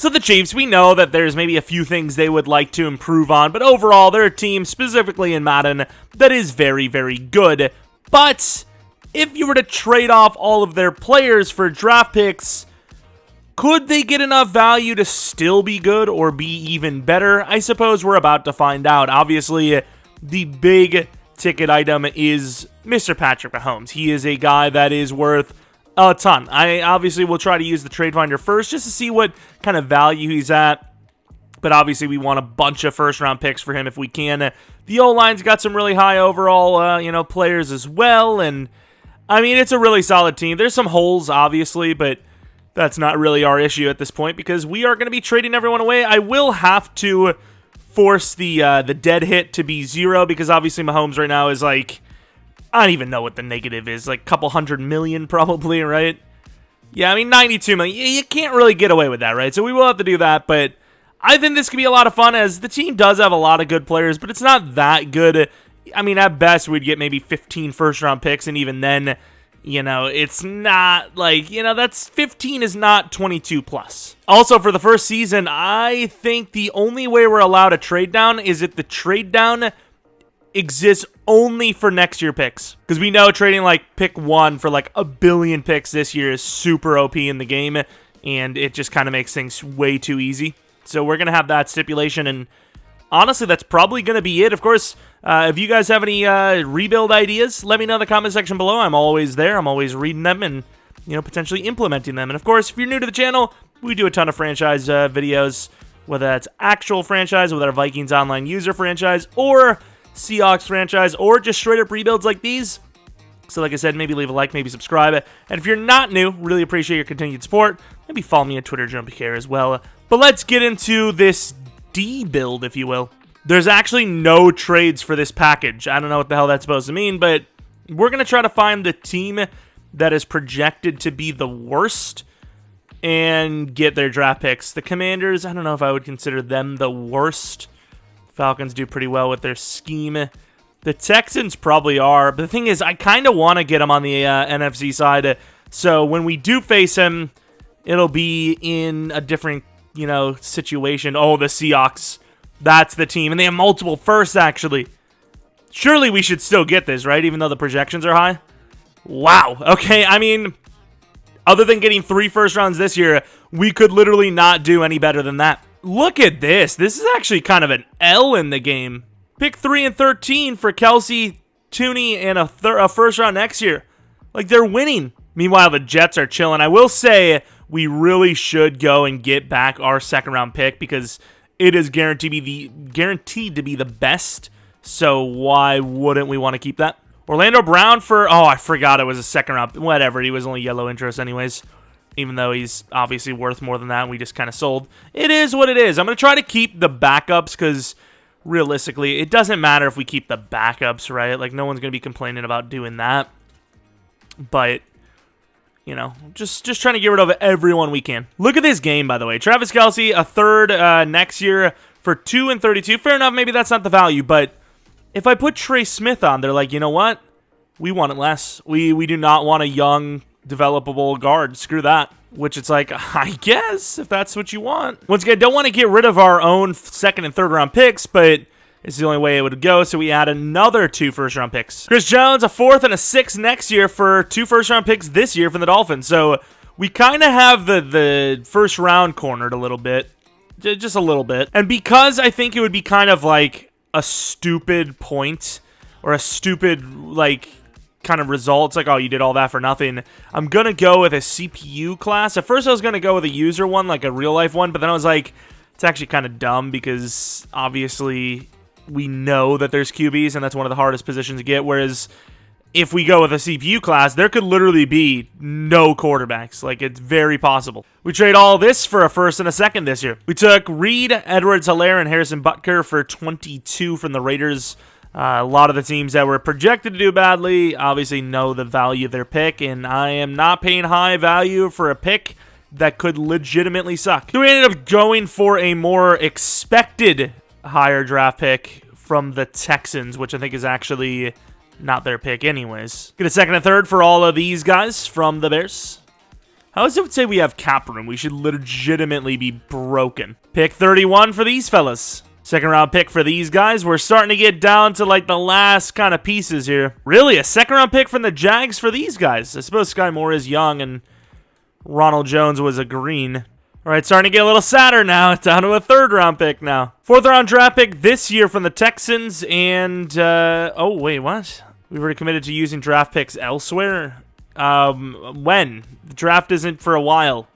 So the Chiefs, we know that there's maybe a few things they would like to improve on, but overall, they're a team, specifically in Madden, that is very, very good. But if you were to trade off all of their players for draft picks, could they get enough value to still be good or be even better? I suppose we're about to find out. Obviously, the big ticket item is Mr. Patrick Mahomes. He is a guy that is worth a ton. I obviously will try to use the trade finder first just to see what kind of value he's at. But obviously we want a bunch of first-round picks for him if we can. The O-line's got some really high overall, players as well. And, I mean, it's a really solid team. There's some holes, obviously, but that's not really our issue at this point because we are going to be trading everyone away. I will have to force the dead hit to be 0 because obviously Mahomes right now is like, I don't even know what the negative is, like a couple $100 million probably, right? Yeah, I mean, 92 million. You can't really get away with that, right? So we will have to do that, but I think this could be a lot of fun as the team does have a lot of good players, but it's not that good. I mean, at best, we'd get maybe 15 first-round picks, and even then, it's not like, that's 15 is not 22 plus. Also, for the first season, I think the only way we're allowed a trade down is if the trade down exists only for next year picks. Because we know trading like pick 1 for like 1 billion picks this year is super OP in the game, and it just kind of makes things way too easy. So we're going to have that stipulation, and honestly, that's probably going to be it. Of course, if you guys have any rebuild ideas, let me know in the comment section below. I'm always there. I'm always reading them and, potentially implementing them. And of course, if you're new to the channel, we do a ton of franchise videos, whether that's actual franchise, whether that's Vikings Online user franchise, or Seahawks franchise, or just straight up rebuilds like these. So like I said, maybe leave a like, maybe subscribe. And if you're not new, really appreciate your continued support. Maybe follow me on Twitter, Jeromepkr as well. But let's get into this D build, if you will. There's actually no trades for this package. I don't know what the hell that's supposed to mean, but we're going to try to find the team that is projected to be the worst and get their draft picks. The Commanders, I don't know if I would consider them the worst. Falcons do pretty well with their scheme. The Texans probably are, but the thing is, I kind of want to get them on the NFC side, so when we do face them, it'll be in a different, situation. Oh, the Seahawks. That's the team, and they have multiple firsts, actually. Surely we should still get this, right, even though the projections are high? Wow. Okay, I mean, other than getting 3 first rounds this year, we could literally not do any better than that. Look at this. This is actually kind of an L in the game. Pick 3 and 13 for Kelsey, Tooney, and a first round next year. Like, they're winning. Meanwhile, the Jets are chilling. I will say we really should go and get back our second round pick because it is guaranteed to be the best. So why wouldn't we want to keep that? Orlando Brown for, I forgot it was a second round. Whatever, he was only yellow interest anyways. Even though he's obviously worth more than that, and we just kind of sold. It is what it is. I'm going to try to keep the backups because realistically, it doesn't matter if we keep the backups, right? Like, no one's going to be complaining about doing that. But, just trying to get rid of everyone we can. Look at this game, by the way. Travis Kelce, a third next year for 2 and 32. Fair enough, maybe that's not the value, but if I put Trey Smith on, they're like, you know what? We want it less. We do not want a young, developable guard. Screw that. Which it's like, I guess, if that's what you want. Once again, don't want to get rid of our own second and third round picks, but it's the only way it would go, so we add another 2 first round picks. Chris Jones, a 4th and a 6th next year for 2 first round picks this year from the Dolphins. So we kind of have the first round cornered a little bit. Just a little bit. And because I think it would be kind of like a stupid point or a stupid, kind of results, like, oh, you did all that for nothing, I'm going to go with a CPU class. At first I was going to go with a user one, like a real life one, but then I was like, it's actually kind of dumb because obviously we know that there's QBs and that's one of the hardest positions to get, whereas if we go with a CPU class, there could literally be no quarterbacks. Like, it's very possible. We trade all this for a 1st and a 2nd this year. We took Reed, Edwards, Hilaire, and Harrison Butker for 22 from the Raiders. A lot of the teams that were projected to do badly obviously know the value of their pick, and I am not paying high value for a pick that could legitimately suck. So we ended up going for a more expected higher draft pick from the Texans, which I think is actually not their pick anyways. Get a 2nd and 3rd for all of these guys from the Bears. How does it say we have cap room? We should legitimately be broken. Pick 31 for these fellas. Second round pick for these guys. We're starting to get down to like the last kind of pieces here. Really, a second round pick from the Jags for these guys. I suppose Sky Moore is young and Ronald Jones was a green. All right, starting to get a little sadder now. It's down to a third round pick now. Fourth round draft pick this year from the Texans. And, oh, wait, what? We've already committed to using draft picks elsewhere? When? The draft isn't for a while.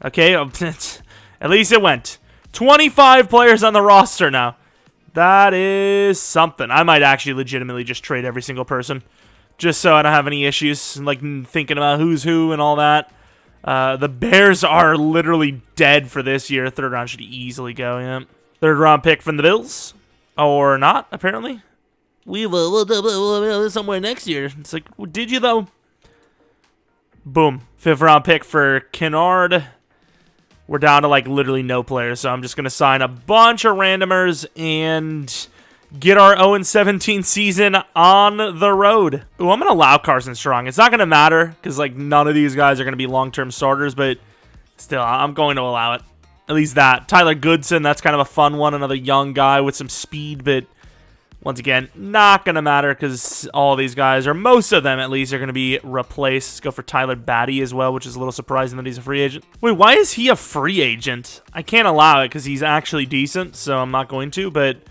Okay, at least it went. 25 players on the roster now. That is something. I might actually legitimately just trade every single person. Just so I don't have any issues, like thinking about who's who and all that. The Bears are literally dead for this year. Third round should easily go, yeah. Third round pick from the Bills. Or not, apparently. We will somewhere next year. It's like, did you though? Boom. Fifth round pick for Kennard. We're down to like literally no players, so I'm just going to sign a bunch of randomers and get our 0-17 season on the road. Ooh, I'm going to allow Carson Strong. It's not going to matter because like none of these guys are going to be long-term starters, but still, I'm going to allow it. At least that. Tyler Goodson, that's kind of a fun one. Another young guy with some speed, but once again, not going to matter because all of these guys, or most of them at least, are going to be replaced. Let's go for Tyler Batty as well, which is a little surprising that he's a free agent. Wait, why is he a free agent? I can't allow it because he's actually decent, so I'm not going to, but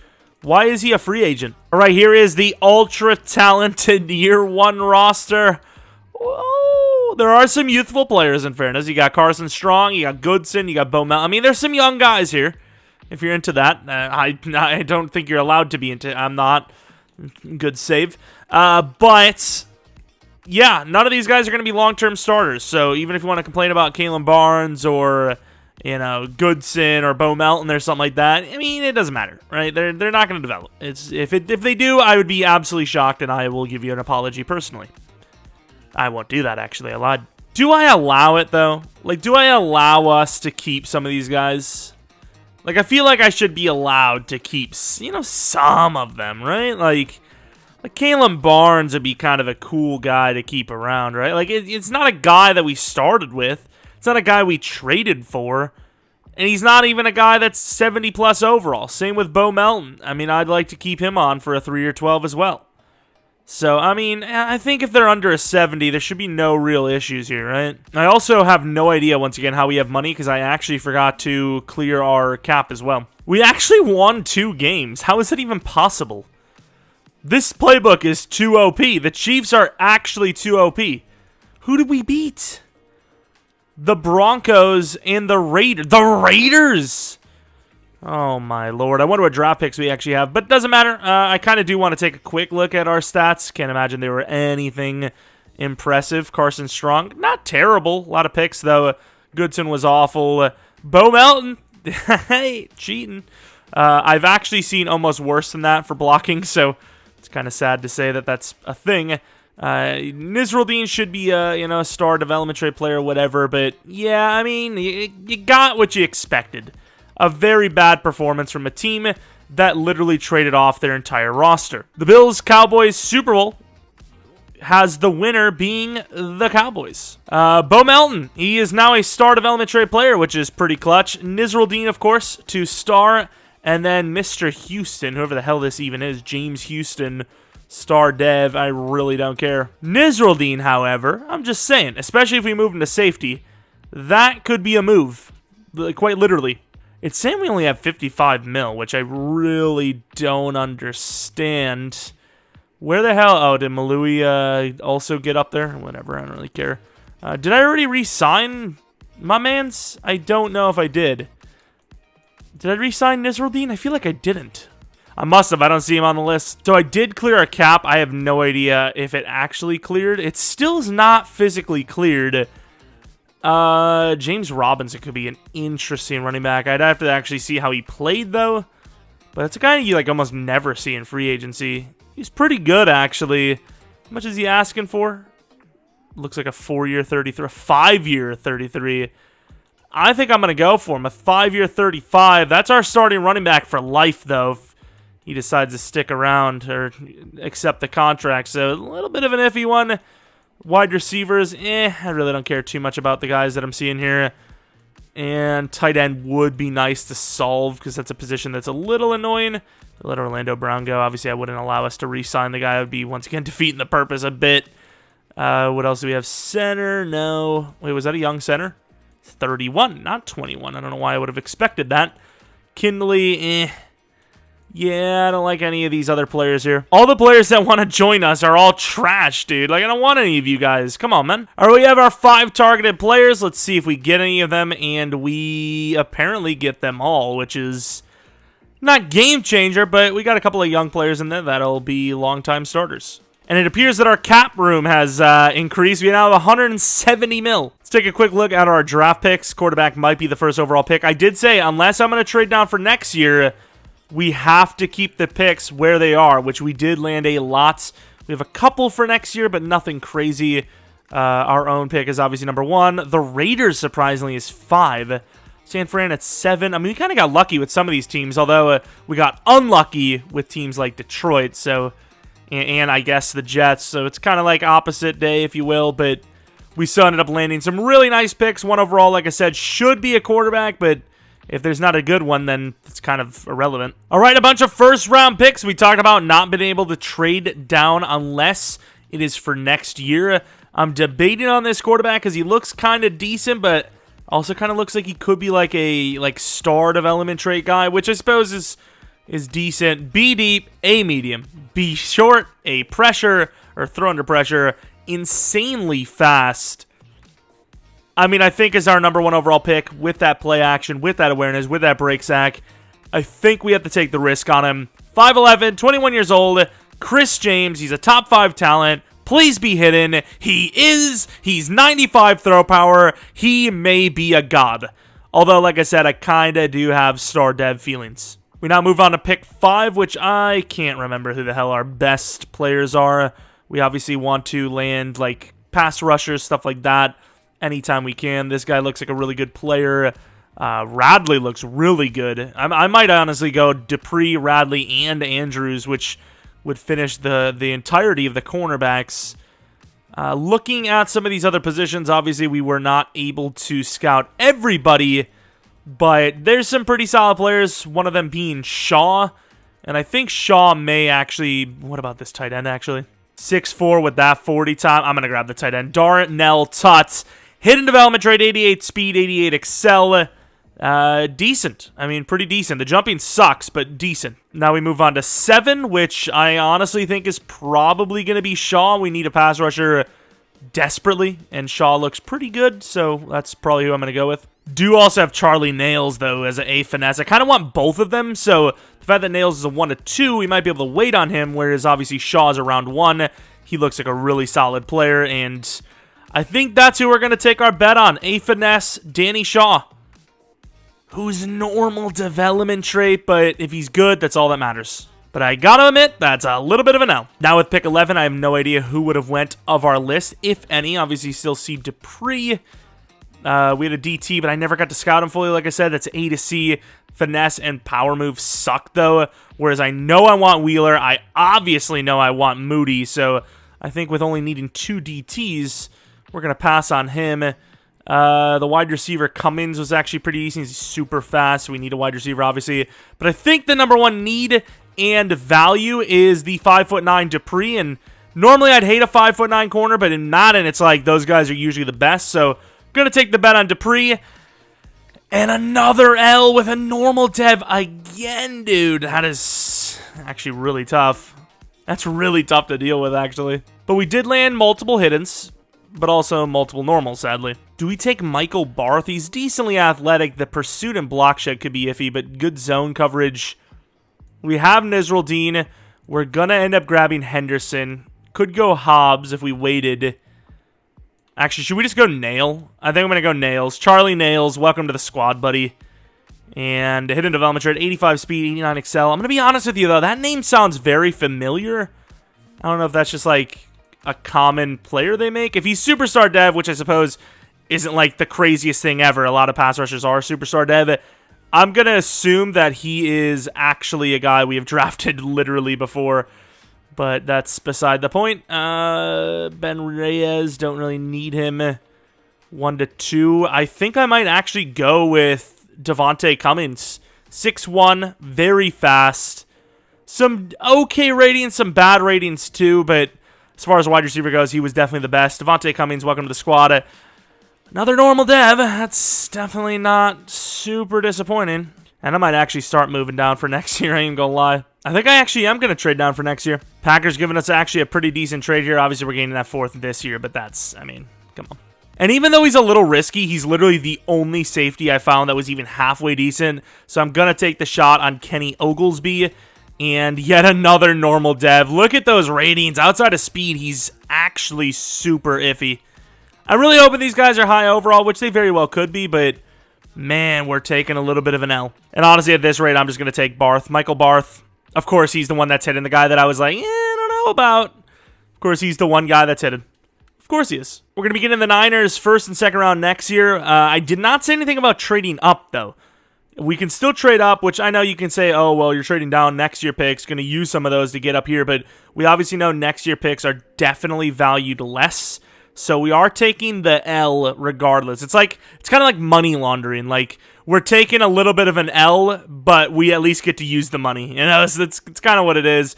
why is he a free agent? All right, here is the ultra-talented year one roster. Whoa, there are some youthful players, in fairness. You got Carson Strong, you got Goodson, you got Bo Mel. I mean, there's some young guys here. If you're into that, I don't think you're allowed to be into it. I'm not. Good save. But, yeah, none of these guys are going to be long-term starters. So even if you want to complain about Kalen Barnes or, you know, Goodson or Bo Melton or something like that, I mean, it doesn't matter, right? They're not going to develop. If they do, I would be absolutely shocked, and I will give you an apology personally. I won't do that, actually. I lied. Do I allow it, though? Like, do I allow us to keep some of these guys? Like, I feel like I should be allowed to keep, you know, some of them, right? Like Kalen Barnes would be kind of a cool guy to keep around, right? Like, it's not a guy that we started with. It's not a guy we traded for. And he's not even a guy that's 70-plus overall. Same with Bo Melton. I mean, I'd like to keep him on for a 3 or 12 as well. So, I mean, I think if they're under a 70, there should be no real issues here, right? I also have no idea, once again, how we have money, because I actually forgot to clear our cap as well. We actually won 2 games. How is that even possible? This playbook is too OP. The Chiefs are actually too OP. Who did we beat? The Broncos and the Raiders. The Raiders! Oh, my Lord. I wonder what draft picks we actually have. But it doesn't matter. I kind of do want to take a quick look at our stats. Can't imagine they were anything impressive. Carson Strong, not terrible. A lot of picks, though. Goodson was awful. Bo Melton, hey, cheating. I've actually seen almost worse than that for blocking, so it's kind of sad to say that that's a thing. Nisraldeen should be a star development trade player or whatever. But, yeah, I mean, you got what you expected. A very bad performance from a team that literally traded off their entire roster. The Bills-Cowboys Super Bowl has the winner being the Cowboys. Bo Melton, he is now a star development trade player, which is pretty clutch. Nisraldeen, of course, to star. And then Mr. Houston, whoever the hell this even is, James Houston, star dev, I really don't care. Nisraldeen, however, I'm just saying, especially if we move into safety, that could be a move, quite literally. It's saying we only have 55 mil, which I really don't understand. Where the hell? Oh, did Mccullough also get up there? Whatever, I don't really care. Did I already re-sign my mans? I don't know if I did. Did I re-sign Nisraldeen? I feel like I didn't. I must have. I don't see him on the list. So I did clear a cap. I have no idea if it actually cleared. It still is not physically cleared. James Robinson could be an interesting running back. I'd have to actually see how he played, though. But it's a guy you like almost never see in free agency. He's pretty good, actually. How much is he asking for? Looks like a 4-year 33, a 5-year 33. I think I'm going to go for him. A 5-year 35. That's our starting running back for life, though, if he decides to stick around or accept the contract. So a little bit of an iffy one. Wide receivers, I really don't care too much about the guys that I'm seeing here. And tight end would be nice to solve because that's a position that's a little annoying. Let Orlando Brown go. Obviously, I wouldn't allow us to re-sign the guy. I would be, once again, defeating the purpose a bit. What else do we have? Center? No. Wait, was that a young center? 31, not 21. I don't know why I would have expected that. Kindley, yeah, I don't like any of these other players here. All the players that want to join us are all trash, dude. Like, I don't want any of you guys. Come on, man. All right, we have our 5 targeted players. Let's see if we get any of them, and we apparently get them all, which is not game changer, but we got a couple of young players in there that'll be long-time starters. And it appears that our cap room has increased. We now have 170 mil. Let's take a quick look at our draft picks. Quarterback might be the first overall pick. I did say, unless I'm going to trade down for next year, we have to keep the picks where they are, which we did land a lot. We have a couple for next year, but nothing crazy. Our own pick is obviously number 1. The Raiders, surprisingly, is 5. San Fran at 7. I mean, we kind of got lucky with some of these teams, although we got unlucky with teams like Detroit, so and I guess the Jets. So it's kind of like opposite day, if you will, but we still ended up landing some really nice picks. 1 overall, like I said, should be a quarterback, but if there's not a good one, then it's kind of irrelevant. All right, a bunch of first-round picks. We talked about not being able to trade down unless it is for next year. I'm debating on this quarterback because he looks kind of decent, but also kind of looks like he could be like a star development trait guy, which I suppose is decent. B deep, A medium. B short, A pressure, or throw under pressure. Insanely fast. I mean, I think is our number 1 overall pick with that play action, with that awareness, with that break sack. I think we have to take the risk on him. 5'11", 21 years old. Chris James, he's a top 5 talent. Please be hidden. He is. He's 95 throw power. He may be a god. Although, like I said, I kind of do have star dev feelings. We now move on to pick 5, which I can't remember who the hell our best players are. We obviously want to land like pass rushers, stuff like that, anytime we can. This guy looks like a really good player. Radley looks really good. I might honestly go Dupree, Radley, and Andrews, which would finish the entirety of the cornerbacks. Looking at some of these other positions, obviously we were not able to scout everybody, but there's some pretty solid players, one of them being Shaw, and I think Shaw may actually... What about this tight end, actually? 6'4" with that 40 time. I'm going to grab the tight end. Darnell Tutts. Hidden development trait, 88 speed, 88 excel. Decent. I mean, pretty decent. The jumping sucks, but decent. Now we move on to 7, which I honestly think is probably going to be Shaw. We need a pass rusher desperately, and Shaw looks pretty good, so that's probably who I'm going to go with. Do also have Charlie Nails, though, as an A finesse. I kind of want both of them, so the fact that Nails is a 1 to 2, we might be able to wait on him, whereas obviously Shaw's around 1. He looks like a really solid player, and I think that's who we're going to take our bet on. A finesse, Danny Shaw, who's normal development trait, but if he's good, that's all that matters. But I gotta admit, that's a little bit of an L. Now with pick 11, I have no idea who would have went of our list, if any. Obviously, still see Dupree. We had a DT, but I never got to scout him fully. Like I said, that's A to C. Finesse and power moves suck, though. Whereas I know I want Wheeler. I obviously know I want Moody. So I think with only needing 2 DTs, we're going to pass on him. The wide receiver, Cummins, was actually pretty decent. He's super fast. So we need a wide receiver, obviously. But I think the number 1 need and value is the 5'9" Dupree. And normally I'd hate a 5'9" corner, but in Madden, it's like those guys are usually the best. So going to take the bet on Dupree. And another L with a normal dev again, dude. That is actually really tough. That's really tough to deal with, actually. But we did land multiple hiddens, but also multiple normals, sadly. Do we take Michael Barth? He's decently athletic. The pursuit and block shed could be iffy, but good zone coverage. We have Nisrel Dean. We're going to end up grabbing Henderson. Could go Hobbs if we waited. Actually, should we just go Nail? I think I'm going to go Nails. Charlie Nails, welcome to the squad, buddy. And hidden development trait, 85 speed, 89 excel. I'm going to be honest with you, though. That name sounds very familiar. I don't know if that's just like a common player they make. If he's superstar dev, which I suppose isn't like the craziest thing ever. A lot of pass rushers are superstar dev. I'm going to assume that he is actually a guy we have drafted literally before. but that's beside the point. Ben Reyes, don't really need him. 1 to 2. I think I might actually go with Devontae Cummings. 6'1", very fast. Some okay ratings, some bad ratings too, but as far as wide receiver goes, he was definitely the best. Devontae Cummings, welcome to the squad. Another normal dev. That's definitely not super disappointing. And I might actually start moving down for next year, I ain't gonna lie. I think I actually am going to trade down for next year. Packers giving us actually a pretty decent trade here. Obviously, we're gaining that 4th this year, but that's, I mean, come on. And even though he's a little risky, he's literally the only safety I found that was even halfway decent. So I'm going to take the shot on Kenny Oglesby. And yet another normal dev. Look at those ratings. Outside of speed, he's actually super iffy. I'm really hoping these guys are high overall, which they very well could be, but man, we're taking a little bit of an L. And honestly, at this rate, I'm just going to take Barth. Michael Barth. Of course, he's the one that's hitting. The guy that I was like, I don't know about. Of course, he's the one guy that's hitting. Of course he is. We're going to be getting the Niners 1st and 2nd round next year. I did not say anything about trading up, though. We can still trade up, which I know you can say, oh, well, you're trading down next year picks, going to use some of those to get up here, but we obviously know next year picks are definitely valued less, so we are taking the L regardless. It's kind of like money laundering. Like, we're taking a little bit of an L, but we at least get to use the money. You know, it's kind of what it is.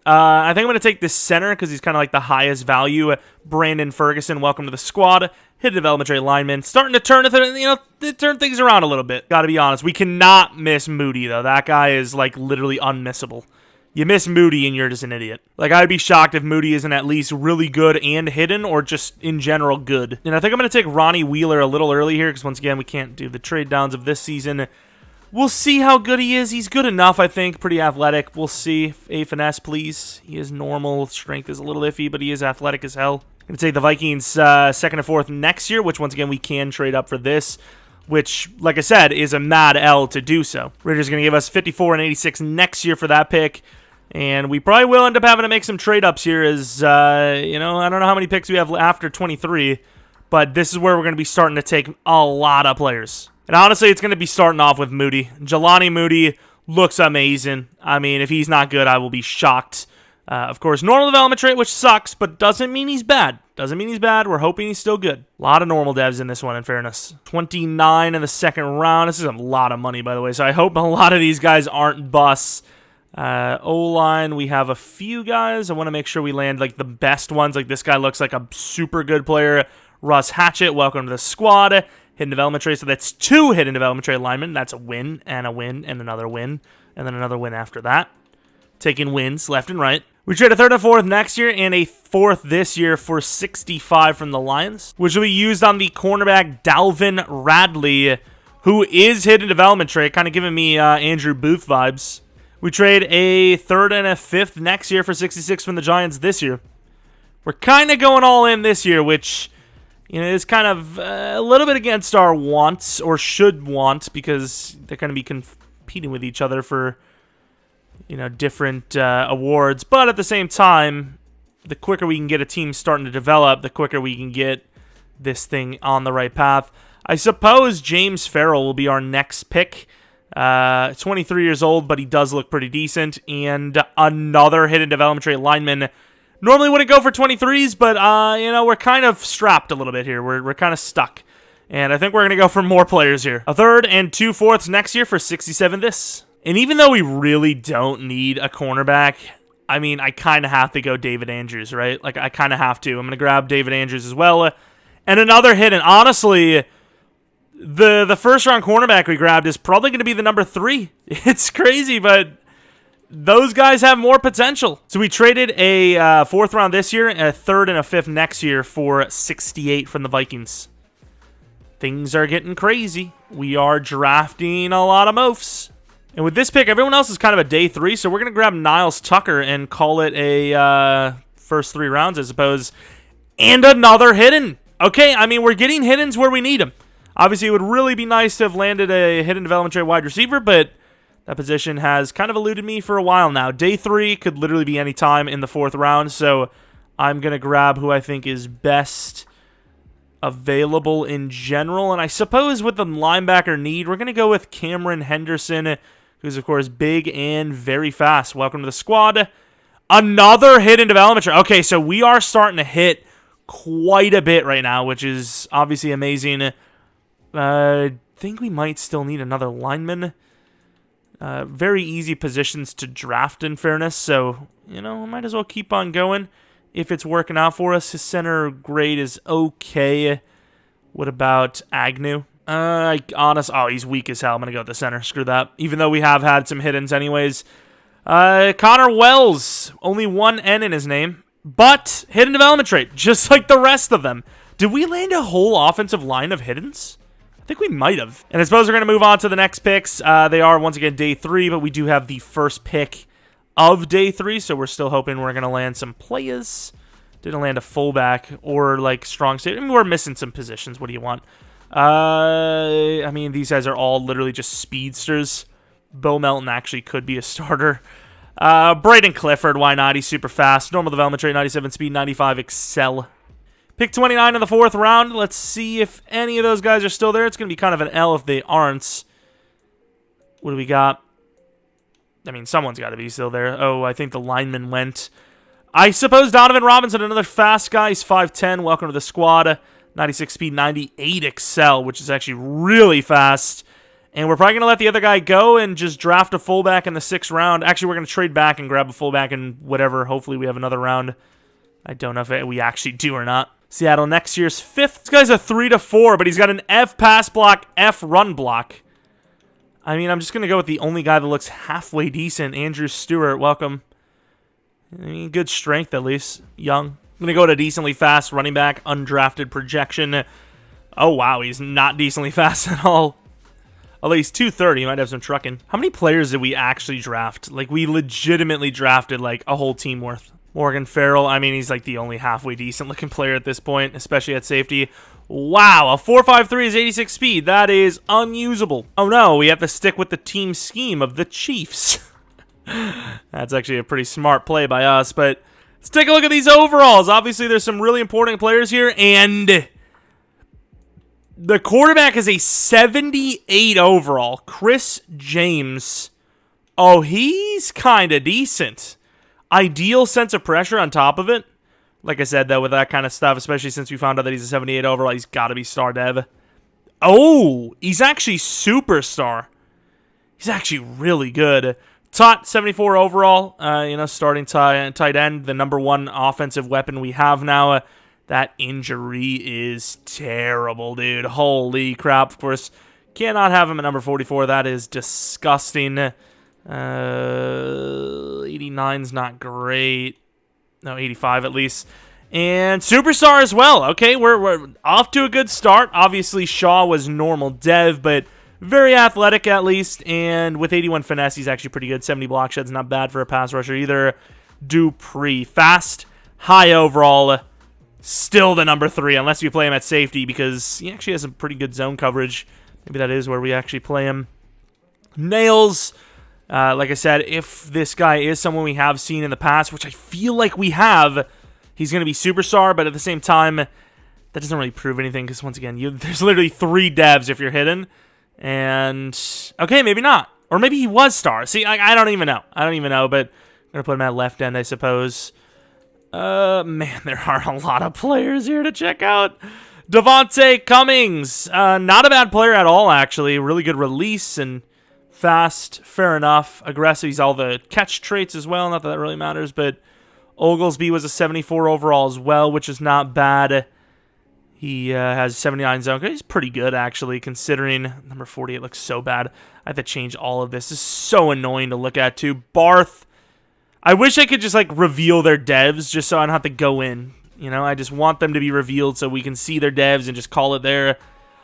I think I'm going to take this center because he's kind of like the highest value. Brandon Ferguson, welcome to the squad. Hit a development trade lineman. Starting to turn things around a little bit. Got to be honest. We cannot miss Moody, though. That guy is, like, literally unmissable. You miss Moody and you're just an idiot. Like, I'd be shocked if Moody isn't at least really good and hidden or just in general good. And I think I'm going to take Ronnie Wheeler a little early here because, once again, we can't do the trade downs of this season. We'll see how good he is. He's good enough, I think. Pretty athletic. We'll see. A finesse, please. He is normal. Strength is a little iffy, but he is athletic as hell. I'm going to take the Vikings 2nd and 4th next year, which, once again, we can trade up for this, which, like I said, is a mad L to do so. Raiders going to give us 54 and 86 next year for that pick, and we probably will end up having to make some trade-ups here as, I don't know how many picks we have after 23, but this is where we're going to be starting to take a lot of players. And honestly, it's going to be starting off with Moody. Jelani Moody looks amazing. I mean, if he's not good, I will be shocked. Of course, normal development trait, which sucks, but doesn't mean he's bad. Doesn't mean he's bad. We're hoping he's still good. A lot of normal devs in this one, in fairness. 29 in the 2nd round. This is a lot of money, by the way, so I hope a lot of these guys aren't busts. O-line, we have a few guys. I want to make sure we land like the best ones. Like, this guy looks like a super good player. Russ Hatchett, welcome to the squad. Hidden development trait, so that's 2 hidden development trait linemen. That's a win and another win, and then another win after that. Taking wins left and right. We trade a 3rd and 4th next year and a 4th this year for 65 from the Lions, which will be used on the cornerback Dalvin Radley, who is hidden development trait, kind of giving me Andrew Booth vibes. We trade a 3rd and a 5th next year for 66 from the Giants this year. We're kind of going all in this year, which, is kind of a little bit against our wants, or should want, because they're going to be competing with each other for, different awards. But at the same time, the quicker we can get a team starting to develop, the quicker we can get this thing on the right path. I suppose James Farrell will be our next pick. 23 years old, but he does look pretty decent. And another hidden development trait lineman. Normally wouldn't go for 23s, but, we're kind of strapped a little bit here. We're kind of stuck. And I think we're going to go for more players here. A 3rd and 2 4ths next year for 67 this. And even though we really don't need a cornerback, I mean, I kind of have to go David Andrews, right? Like, I kind of have to. I'm going to grab David Andrews as well. And another hidden. Honestly, the 1st round cornerback we grabbed is probably going to be the number 3. It's crazy, but those guys have more potential. So we traded a 4th round this year, and a 3rd and a 5th next year for 68 from the Vikings. Things are getting crazy. We are drafting a lot of moves. And with this pick, everyone else is kind of a day 3, so we're going to grab Niles Tucker and call it a first 3 rounds, I suppose. And another hidden. Okay, I mean, we're getting hiddens where we need them. Obviously, it would really be nice to have landed a hidden development trait wide receiver, but that position has kind of eluded me for a while now. Day 3 could literally be any time in the 4th round, so I'm going to grab who I think is best available in general. And I suppose with the linebacker need, we're going to go with Cameron Henderson, who's, of course, big and very fast. Welcome to the squad. Another hit in development trait. Okay, so we are starting to hit quite a bit right now, which is obviously amazing. I think we might still need another lineman. Very easy positions to draft, in fairness, so, you know, might as well keep on going if it's working out for us. His center grade is okay. What about Agnew? Oh, he's weak as hell. I'm going to go with the center. Screw that. Even though we have had some hit-ins anyways. Connor Wells. Only one N in his name. But hidden development trait, just like the rest of them. Did we land a whole offensive line of hidden-s? I think we might have. And I suppose we're going to move on to the next picks. They are, once again, day 3, but we do have the first pick of day 3, so we're still hoping we're going to land some players. Didn't land a fullback or, like, strong safety. I mean, we're missing some positions. What do you want? I mean, these guys are all literally just speedsters. Bo Melton actually could be a starter. Braden Clifford, why not? He's super fast. Normal development trait, 97 speed, 95 excel. Pick 29 in the 4th round. Let's see if any of those guys are still there. It's going to be kind of an L if they aren't. What do we got? I mean, someone's got to be still there. Oh, I think the lineman went. I suppose Donovan Robinson, another fast guy. He's 5'10". Welcome to the squad. 96 speed, 98 excel, which is actually really fast. And we're probably going to let the other guy go and just draft a fullback in the 6th round. Actually, we're going to trade back and grab a fullback in whatever. Hopefully, we have another round. I don't know if we actually do or not. Seattle next year's 5th. This guy's a 3-4, but he's got an F pass block, F run block. I mean, I'm just going to go with the only guy that looks halfway decent. Andrew Stewart, welcome. I mean, good strength, at least. Young. I'm going to go with a decently fast running back, undrafted projection. Oh, wow, he's not decently fast at all. Although he's 230, he might have some trucking. How many players did we actually draft? Like, we legitimately drafted, like, a whole team worth. Morgan Farrell, I mean, he's, like, the only halfway decent-looking player at this point, especially at safety. Wow, a 4.53 is 86 speed. That is unusable. Oh, no, we have to stick with the team scheme of the Chiefs. That's actually a pretty smart play by us, but let's take a look at these overalls. Obviously, there's some really important players here, and the quarterback is a 78 overall. Chris James. Oh, he's kind of decent. Ideal sense of pressure on top of it. Like I said, though, with that kind of stuff, especially since we found out that he's a 78 overall, he's got to be star dev. Oh, he's actually superstar. He's actually really good. Tot, 74 overall, starting tight end, the number 1 offensive weapon we have now. That injury is terrible, dude. Holy crap. Of course, cannot have him at number 44. That is disgusting. 89's not great. No, 85 at least. And superstar as well. Okay, we're off to a good start. Obviously, Shaw was normal dev, but very athletic at least, and with 81 finesse, he's actually pretty good. 70 block sheds, not bad for a pass rusher either. Dupree, fast, high overall, still the number 3, unless we play him at safety, because he actually has some pretty good zone coverage. Maybe that is where we actually play him. Nails, like I said, if this guy is someone we have seen in the past, which I feel like we have, he's going to be superstar, but at the same time, that doesn't really prove anything, because once again, there's literally 3 devs if you're hidden. And, okay, maybe not. Or maybe he was star. See, I don't even know. But I'm going to put him at left end, I suppose. Man, there are a lot of players here to check out. Devontae Cummings. Not a bad player at all, actually. Really good release and fast. Fair enough. Aggressive. He's all the catch traits as well. Not that that really matters, but Oglesby was a 74 overall as well, which is not bad. He has 79 zone. He's pretty good, actually, considering number 48 looks so bad. I have to change all of this. This is so annoying to look at, too. Barth. I wish I could just, like, reveal their devs just so I don't have to go in. You know, I just want them to be revealed so we can see their devs and just call it there.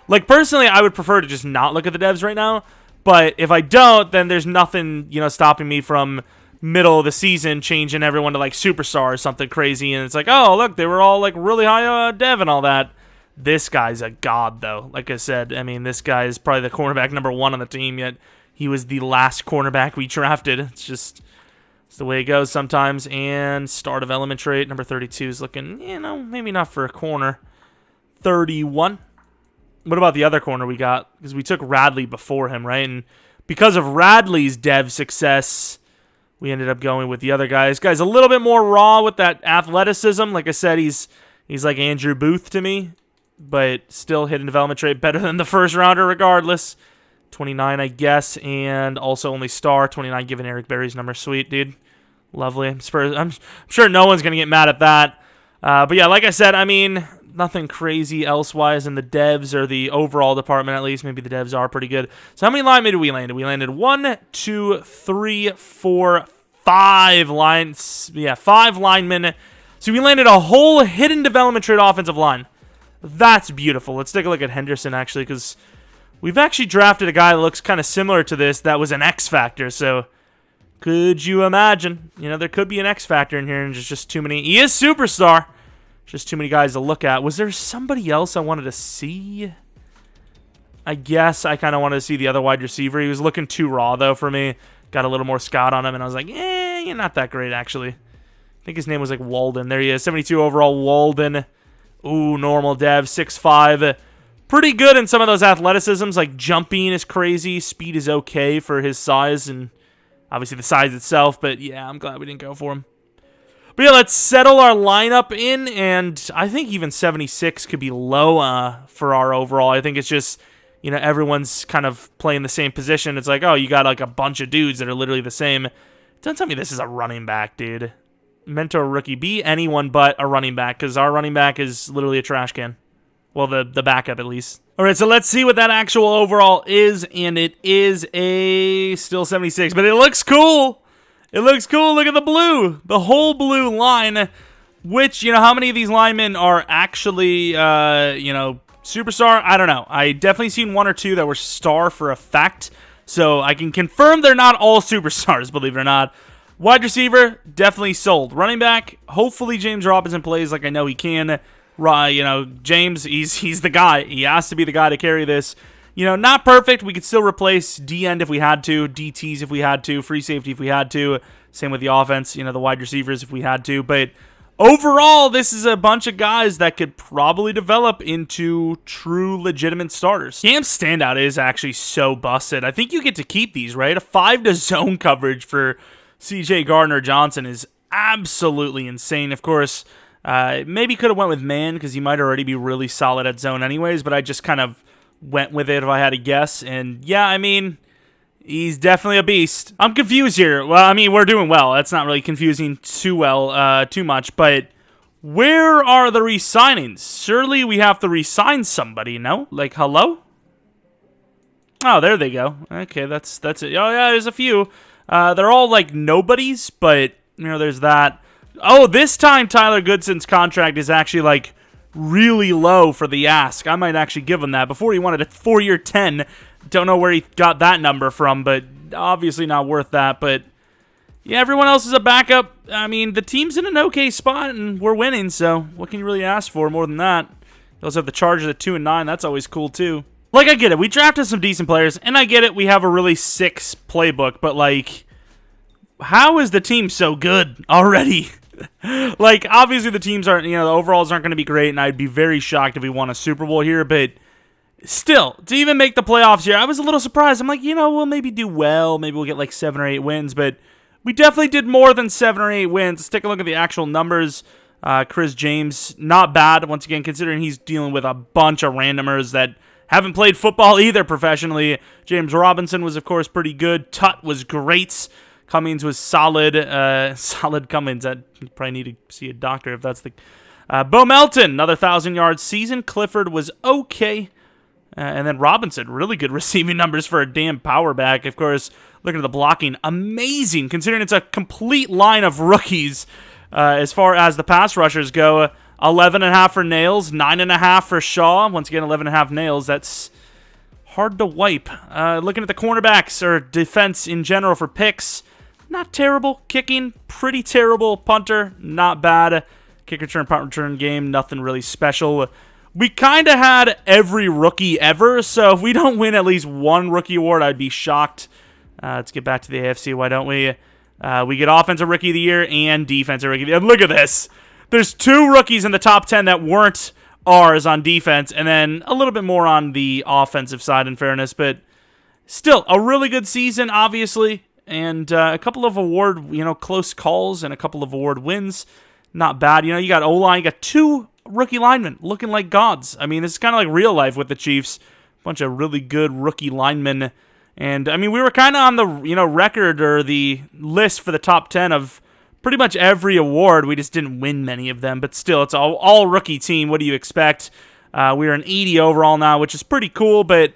Like, personally, I would prefer to just not look at the devs right now. But if I don't, then there's nothing, stopping me from middle of the season changing everyone to, like, superstar or something crazy. And it's like, oh, look, they were all, like, really high dev and all that. This guy's a god, though. Like I said, I mean, this guy is probably the cornerback number 1 on the team, yet he was the last cornerback we drafted. It's the way it goes sometimes. And star development trait, number 32 is looking, maybe not for a corner. 31. What about the other corner we got? Because we took Radley before him, right? And because of Radley's dev success, we ended up going with the other guy. This guy's a little bit more raw with that athleticism. Like I said, he's like Andrew Booth to me, but still hidden development trait better than the first rounder regardless. 29, I guess, and also only star. 29 given Eric Berry's number. Sweet, dude. Lovely. I'm sure no one's going to get mad at that. But yeah, like I said, I mean, nothing crazy elsewise in the devs or the overall department, at least. Maybe the devs are pretty good. So how many linemen did we land? We landed 1, 2, 3, 4, 5 lines. Yeah, 5 linemen. So we landed a whole hidden development trait offensive line. That's beautiful. Let's take a look at Henderson, actually, because we've actually drafted a guy that looks kind of similar to this that was an X Factor. So could you imagine? You know, there could be an X Factor in here, and there's just too many. He is superstar. Just too many guys to look at. Was there somebody else I wanted to see? I guess I kind of wanted to see the other wide receiver. He was looking too raw, though, for me. Got a little more scout on him, and I was like, you're not that great, actually. I think his name was like Walden. There he is, 72 overall, Walden. Ooh, normal dev, 6'5". Pretty good in some of those athleticisms, like jumping is crazy. Speed is okay for his size, and obviously the size itself, but yeah, I'm glad we didn't go for him. But yeah, let's settle our lineup in, and I think even 76 could be low for our overall. I think it's just, you know, everyone's kind of playing the same position. It's like, oh, you got like a bunch of dudes that are literally the same. Don't tell me this is a running back, dude. Mentor rookie. Be anyone but a running back, because our running back is literally a trash can. Well, the backup, at least. All right, so let's see what that actual overall is, and it is a still 76, but it looks cool. It looks cool. Look at the blue. The whole blue line, which, you know, how many of these linemen are actually, you know, superstar? I don't know. I definitely seen 1 or 2 that were star for a fact, so I can confirm they're not all superstars, believe it or not. Wide receiver, definitely sold. Running back, hopefully James Robinson plays like I know he can. You know, James, he's the guy. He has to be the guy to carry this. You know, not perfect. We could still replace D-end if we had to, DTs if we had to, free safety if we had to. Same with the offense, you know, the wide receivers if we had to. But overall, this is a bunch of guys that could probably develop into true legitimate starters. Cam's standout is actually so busted. I think you get to keep these, right? A 5-to-zone coverage for C.J. Gardner-Johnson is absolutely insane. Of course, maybe could have went with man because he might already be really solid at zone anyways, but I just kind of went with it if I had to guess. And yeah, I mean, he's definitely a beast. I'm confused here. Well, I mean, we're doing well. That's not really confusing too much, but where are the re-signings? Surely we have to re-sign somebody, no? Like, hello? Oh, there they go. Okay, that's it. Oh, yeah, there's a few. They're all like nobodies, but, you know, there's that. Oh, this time Tyler Goodson's contract is actually like really low for the ask. I might actually give him that. Before he wanted a 4-year 10. Don't know where he got that number from, but obviously not worth that. But yeah, everyone else is a backup. I mean, the team's in an okay spot, and we're winning, so what can you really ask for more than that? You also have the Chargers at 2-9. That's always cool, too. Like, I get it. We drafted some decent players, and I get it. We have a really sick playbook, but, like, how is the team so good already? Like, obviously the teams aren't, you know, the overalls aren't going to be great, and I'd be very shocked if we won a Super Bowl here, but still, to even make the playoffs here, I was a little surprised. I'm like, you know, we'll maybe do well. Maybe we'll get like 7 or 8 wins, but we definitely did more than 7 or 8 wins. Let's take a look at the actual numbers. Chris James, not bad, once again, considering he's dealing with a bunch of randomers that haven't played football either professionally. James Robinson was, of course, pretty good. Tut was great. Cummings was solid. Solid Cummings. I probably need to see a doctor if that's the... Bo Melton, another 1,000-yard season. Clifford was okay. And then Robinson, really good receiving numbers for a damn power back. Of course, looking at the blocking, amazing, considering it's a complete line of rookies as far as the pass rushers go. 11.5 for Nails, 9.5 for Shaw. Once again, 11.5 Nails. That's hard to wipe. Looking at the cornerbacks, or defense in general for picks, not terrible. Kicking, pretty terrible. Punter, not bad. Kick return, punt return game, nothing really special. We kind of had every rookie ever, so if we don't win at least one rookie award, I'd be shocked. Let's get back to the AFC, why don't we? We get Offensive Rookie of the Year and Defensive Rookie of the Year. Look at this. There's 2 rookies in the top 10 that weren't ours on defense, and then a little bit more on the offensive side, in fairness, but still, a really good season, obviously. and a couple of award, close calls and a couple of award wins. Not bad. You got O-line, you got 2 rookie linemen looking like gods. I mean, this is kind of like real life with the Chiefs. Bunch of really good rookie linemen. And, I mean, we were kind of on the, record or the list for the top 10 of pretty much every award. We just didn't win many of them. But still, it's all rookie team. What do you expect? We're an 80 overall now, which is pretty cool. But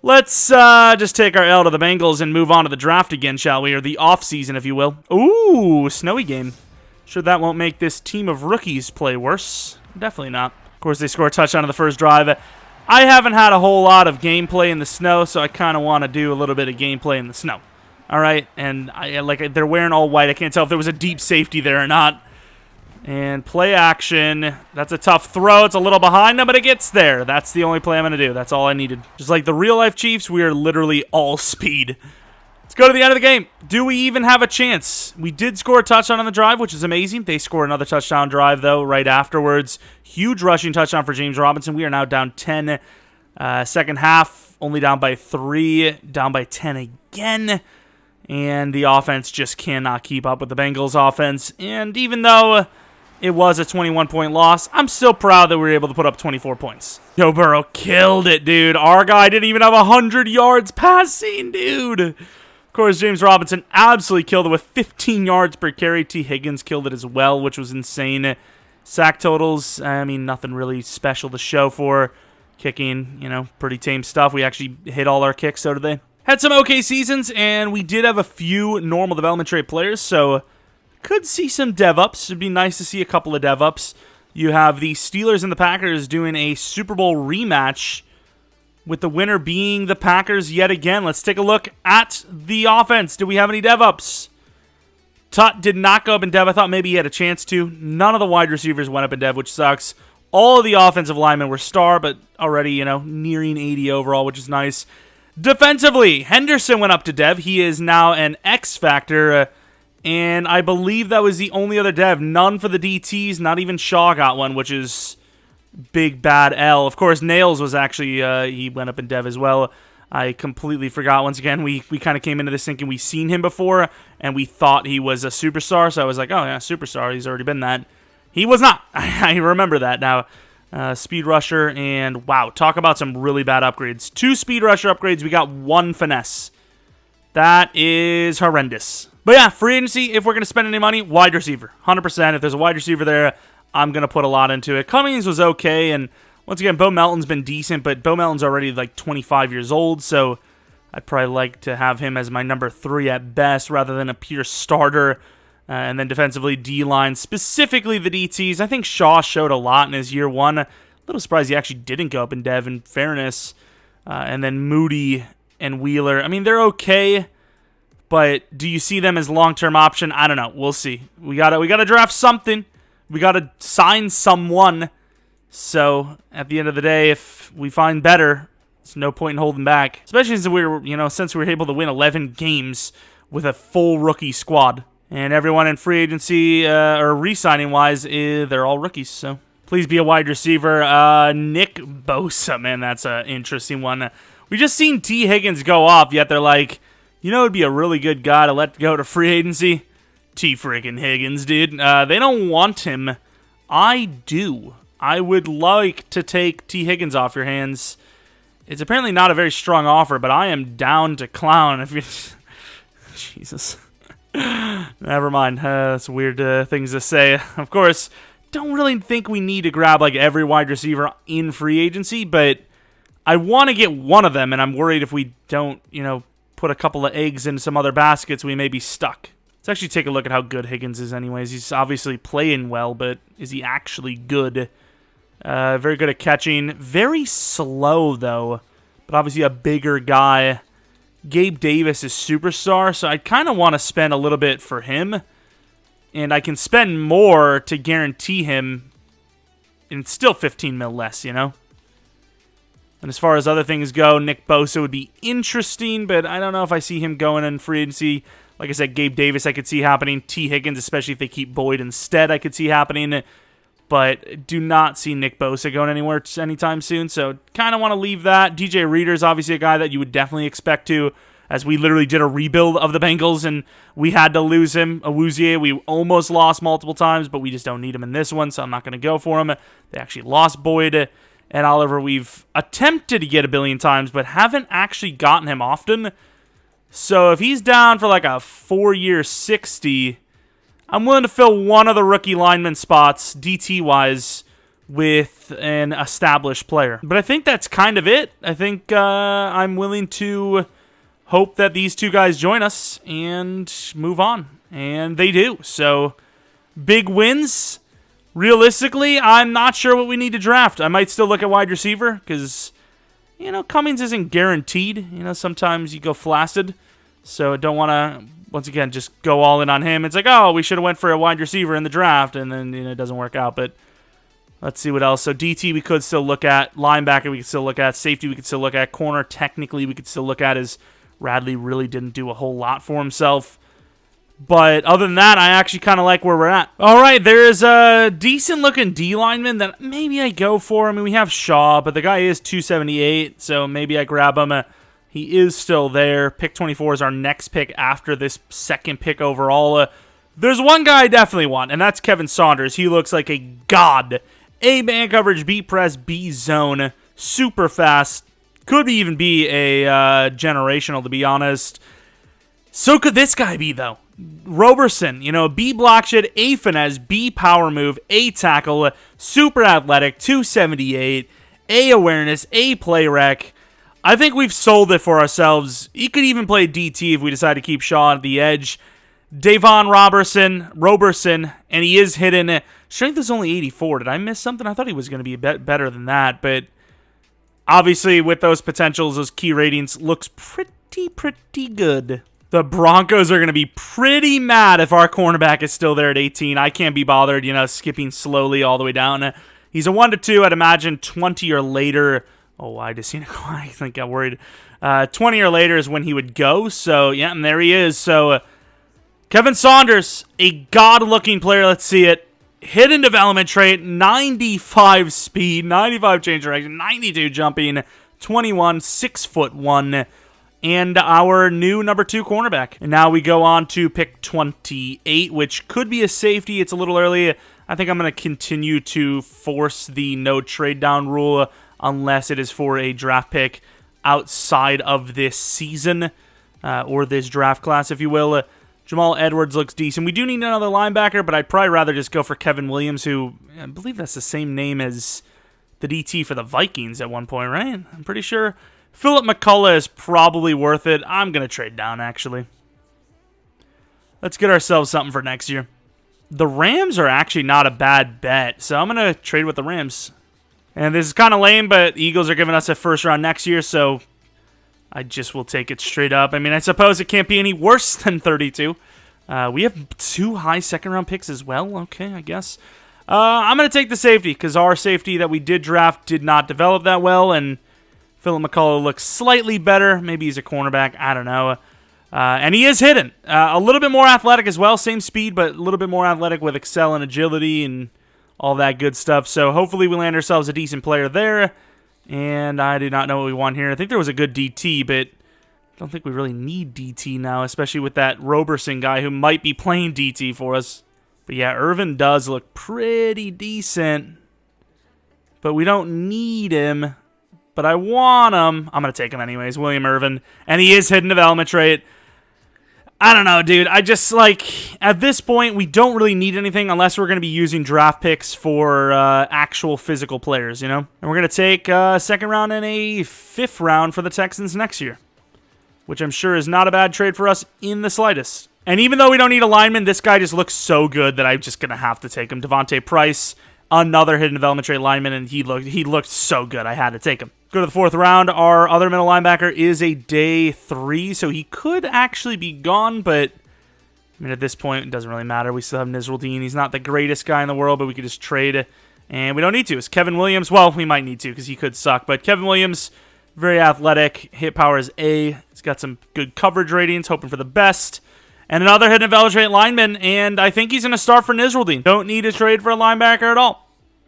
let's just take our L to the Bengals and move on to the draft again, shall we? Or the off-season, if you will. Ooh, snowy game. Sure that won't make this team of rookies play worse. Definitely not. Of course, they score a touchdown on the first drive. I haven't had a whole lot of gameplay in the snow, so I kind of want to do a little bit of gameplay in the snow. All right, and they're wearing all white. I can't tell if there was a deep safety there or not. And play action. That's a tough throw. It's a little behind them, but it gets there. That's the only play I'm going to do. That's all I needed. Just like the real-life Chiefs, we are literally all speed. Let's go to the end of the game. Do we even have a chance? We did score a touchdown on the drive, which is amazing. They scored another touchdown drive, though, right afterwards. Huge rushing touchdown for James Robinson. We are now down 10. Second half, only down by 3. Down by 10 again. And the offense just cannot keep up with the Bengals offense. And even though it was a 21-point loss, I'm still proud that we were able to put up 24 points. Joe Burrow killed it, dude. Our guy didn't even have 100 yards passing, dude. Of course, James Robinson absolutely killed it with 15 yards per carry. T. Higgins killed it as well, which was insane. Sack totals, I mean, nothing really special to show for. Kicking, pretty tame stuff. We actually hit all our kicks, so did they. Had some okay seasons, and we did have a few normal development trait players, so could see some dev-ups. It'd be nice to see a couple of dev-ups. You have the Steelers and the Packers doing a Super Bowl rematch, with the winner being the Packers yet again. Let's take a look at the offense. Do we have any dev-ups? Tut did not go up in dev. I thought maybe he had a chance to. None of the wide receivers went up in dev, which sucks. All of the offensive linemen were star, but already, nearing 80 overall, which is nice. Defensively, Henderson went up to dev. He is now an X Factor, and I believe that was the only other dev. None for the DTs, not even Shaw got one, which is big bad L. Of course, Nails was actually, he went up in dev as well. I completely forgot. Once again, we kind of came into this thinking we've seen him before, and we thought he was a superstar, so I was like, oh yeah, superstar, he's already been that. He was not. I remember that now. Speed rusher, and wow, talk about some really bad upgrades. 2 speed rusher upgrades, we got 1 finesse. That is horrendous. But yeah, free agency, if we're going to spend any money, wide receiver. 100%. If there's a wide receiver there, I'm going to put a lot into it. Cummings was okay, and once again, Bo Melton's been decent, but Bo Melton's already like 25 years old, so I'd probably like to have him as my number 3 at best, rather than a pure starter. And then defensively, D-line, specifically the DTs. I think Shaw showed a lot in his year 1. A little surprised he actually didn't go up in dev, in fairness. And then Moody and Wheeler. I mean, they're okay, but do you see them as long-term option? I don't know. We'll see. We gotta draft something. We gotta sign someone. So at the end of the day, if we find better, there's no point in holding back. Especially since we were able to win 11 games with a full rookie squad. And everyone in free agency, or re-signing wise, they're all rookies, so please be a wide receiver. Nick Bosa, man, that's an interesting one. We just seen T. Higgins go off, yet they're like, it'd be a really good guy to let go to free agency. T. friggin' Higgins, dude. They don't want him. I do. I would like to take T. Higgins off your hands. It's apparently not a very strong offer, but I am down to clown. If you, Jesus. Never mind. That's weird things to say. Of course, don't really think we need to grab like every wide receiver in free agency, but I want to get one of them, and I'm worried if we don't, put a couple of eggs in some other baskets, we may be stuck. Let's actually take a look at how good Higgins is anyways. He's obviously playing well, but is he actually good? Very good at catching. Very slow, though, but obviously a bigger guy. Gabe Davis is superstar, so I kind of want to spend a little bit for him, and I can spend more to guarantee him, and it's still 15 mil less, And as far as other things go, Nick Bosa would be interesting, but I don't know if I see him going in free agency. Like I said, Gabe Davis I could see happening. T. Higgins, especially if they keep Boyd instead, I could see happening. But do not see Nick Bosa going anywhere anytime soon, so kind of want to leave that. DJ Reader's obviously a guy that you would definitely expect to. as we literally did a rebuild of the Bengals, and we had to lose him. Awuzie, we almost lost multiple times, but we just don't need him in this one, so I'm not going to go for him. They actually lost Boyd and Oliver. We've attempted to get a billion times, but haven't actually gotten him often. So if he's down for like a 4-year 60, I'm willing to fill one of the rookie lineman spots, DT-wise, with an established player. But I think that's kind of it. I think I'm willing to hope that these two guys join us and move on. And they do. So, big wins. Realistically, I'm not sure what we need to draft. I might still look at wide receiver because, you know, Cummings isn't guaranteed. You know, sometimes you go flaccid. So, I don't want to, once again, just go all in on him. It's like, oh, we should have went for a wide receiver in the draft, and then, you know, it doesn't work out. But let's see what else. So DT we could still look at. Linebacker we could still look at. Safety we could still look at. Corner technically we could still look at, as Radley really didn't do a whole lot for himself. But other than that, I actually kind of like where we're at. All right, there is a decent-looking D lineman that maybe I go for. I mean, we have Shaw, but the guy is 278, so maybe I grab him. He is still there. Pick 24 is our next pick after this second pick overall. There's one guy I definitely want, and that's Kevin Saunders. He looks like a god. A man coverage, B press, B zone, super fast. Could even be a generational, to be honest. So could this guy be, though. Roberson, you know, B block shed, A finesse, B power move, A tackle, super athletic, 278, A awareness, A play rec. I think we've sold it for ourselves. He could even play DT if we decide to keep Shaw at the edge. Davon Roberson, and he is hidden. Strength is only 84. Did I miss something? I thought he was going to be a bit better than that, but obviously with those potentials, those key ratings, looks pretty good. The Broncos are going to be pretty mad if our cornerback is still there at 18. I can't be bothered, you know, skipping slowly all the way down. He's a 1-2. I'd imagine 20 or later. Oh, I just seen it. I think I got worried. 20 or later is when he would go. So, yeah, and there he is. So, Kevin Saunders, a god-looking player. Let's see it. Hidden development trait, 95 speed, 95 change direction, 92 jumping, 21, 6'1", and our new number 2 cornerback. And now we go on to pick 28, which could be a safety. It's a little early. I think I'm going to continue to force the no trade down rule unless it is for a draft pick outside of this season or this draft class, if you will. Jamal Edwards looks decent. We do need another linebacker, but I'd probably rather just go for Kevin Williams, who I believe that's the same name as the DT for the Vikings at one point, right? I'm pretty sure. Philip Mccullough is probably worth it. I'm going to trade down, actually. Let's get ourselves something for next year. The Rams are actually not a bad bet, so I'm going to trade with the Rams. And this is kind of lame, but Eagles are giving us a first round next year, so I just will take it straight up. I mean, I suppose it can't be any worse than 32. We have 2 high second-round picks as well. Okay, I guess. I'm going to take the safety because our safety that we did draft did not develop that well, and Philip Mccullough looks slightly better. Maybe he's a cornerback. I don't know. And he is hidden. A little bit more athletic as well. Same speed, but a little bit more athletic with excel and agility and all that good stuff. So hopefully we land ourselves a decent player there. And I do not know what we want here. I think there was a good DT, but I don't think we really need DT now, especially with that Roberson guy who might be playing DT for us. But yeah, Irvin does look pretty decent, but we don't need him. But I want him. I'm going to take him anyways, William Irvin. And he is hidden development trait. I don't know, dude. I just, like, at this point, we don't really need anything unless we're going to be using draft picks for actual physical players, you know? And we're going to take a second round and a 5th round for the Texans next year, which I'm sure is not a bad trade for us in the slightest. And even though we don't need a lineman, this guy just looks so good that I'm just going to have to take him. Devontae Price, another hidden development trait lineman, and he looked so good. I had to take him. Go to the 4th round. Our other middle linebacker is a day 3, so he could actually be gone, but I mean, at this point, it doesn't really matter. We still have Nisraldine. He's not the greatest guy in the world, but we could just trade, and we don't need to. It's Kevin Williams. Well, we might need to because he could suck, but Kevin Williams, very athletic. Hit power is A. He's got some good coverage ratings, hoping for the best. And another hidden development trait lineman, and I think he's going to start for Nisraldine. Don't need to trade for a linebacker at all.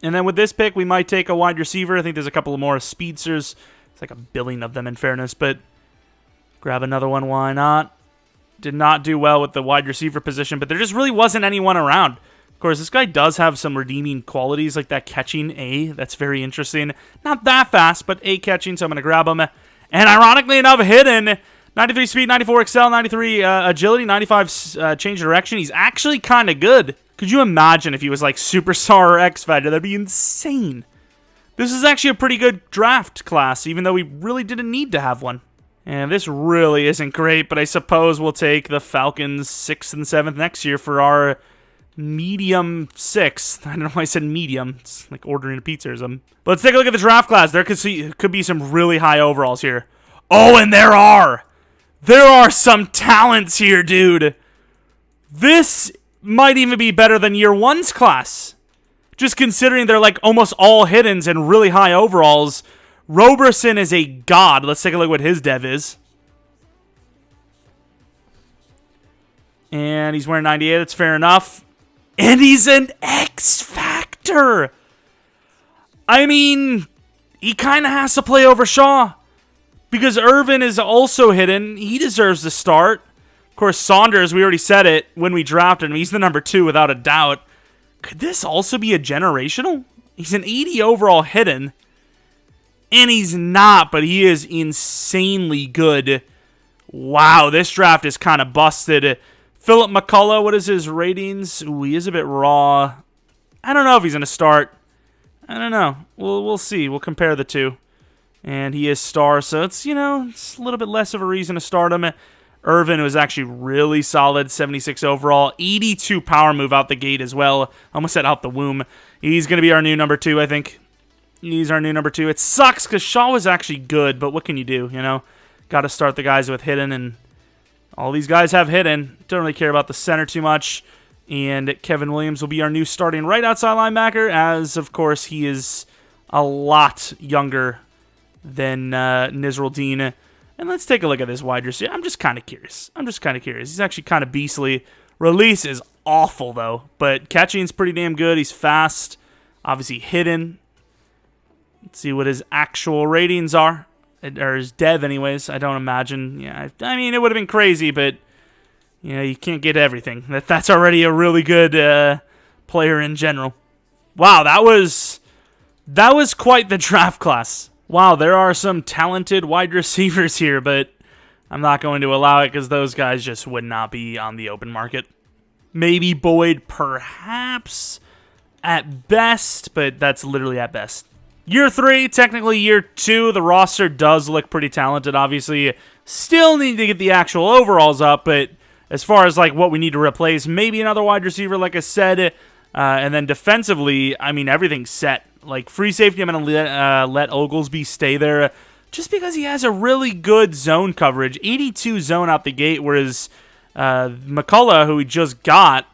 And then with this pick, we might take a wide receiver. I think there's a couple of more speedsters. It's like a billion of them, in fairness. But Grab another one, why not? Did not do well with the wide receiver position, but there just really wasn't anyone around. Of course, this guy does have some redeeming qualities, like that catching A. That's very interesting. Not that fast, but A catching, so I'm going to grab him. And ironically enough, hidden. 93 speed, 94 excel, 93 agility, 95 change direction. He's actually kind of good. Could you imagine if he was like Superstar or X-Factor? That'd be insane. This is actually a pretty good draft class, even though we really didn't need to have one. And this really isn't great, but I suppose we'll take the Falcons 6th and 7th next year for our medium 6th. I don't know why I said medium. It's like ordering a pizza or something. But let's take a look at the draft class. There could be some really high overalls here. Oh, and there are! There are some talents here, dude. This might even be better than year 1's class. Just considering they're like almost all hiddens and really high overalls. Roberson is a god. Let's take a look at what his dev is. And he's wearing 98. That's fair enough. And he's an X-Factor. I mean, he kind of has to play over Shaw. Because Irvin is also hidden. He deserves to start. Of course, Saunders, we already said it when we drafted him. He's the number 2 without a doubt. Could this also be a generational? He's an 80 overall hidden. And he's not, but he is insanely good. Wow, this draft is kind of busted. Philip Mccullough, what is his ratings? Ooh, he is a bit raw. I don't know if he's going to start. I don't know. We'll see. We'll compare the two. And he is star, so it's, it's a little bit less of a reason to start him. Irvin was actually really solid, 76 overall. 82 power move out the gate as well. Almost said out the womb. He's going to be our new number 2, I think. He's our new number 2. It sucks because Shaw was actually good, but what can you do, Got to start the guys with hidden, and all these guys have hidden. Don't really care about the center too much. And Kevin Williams will be our new starting right outside linebacker, as, of course, he is a lot younger than Nisraldeen. And let's take a look at this wide receiver. I'm just kind of curious. He's actually kind of beastly. Release is awful, though, but catching's pretty damn good. He's fast, obviously hidden. Let's see what his actual ratings are. Or his dev, anyways. I don't imagine. Yeah, I mean, it would have been crazy, but you can't get everything. That's already a really good player in general. Wow, that was quite the draft class. Wow, there are some talented wide receivers here, but I'm not going to allow it because those guys just would not be on the open market. Maybe Boyd, perhaps, at best, but that's literally at best. Year 3, technically year 2, the roster does look pretty talented, obviously. Still need to get the actual overalls up, but as far as like what we need to replace, maybe another wide receiver, like I said, and then defensively, I mean, everything's set. Like, free safety, I'm going to let Oglesby stay there just because he has a really good zone coverage. 82 zone out the gate, whereas Mccullough, who we just got,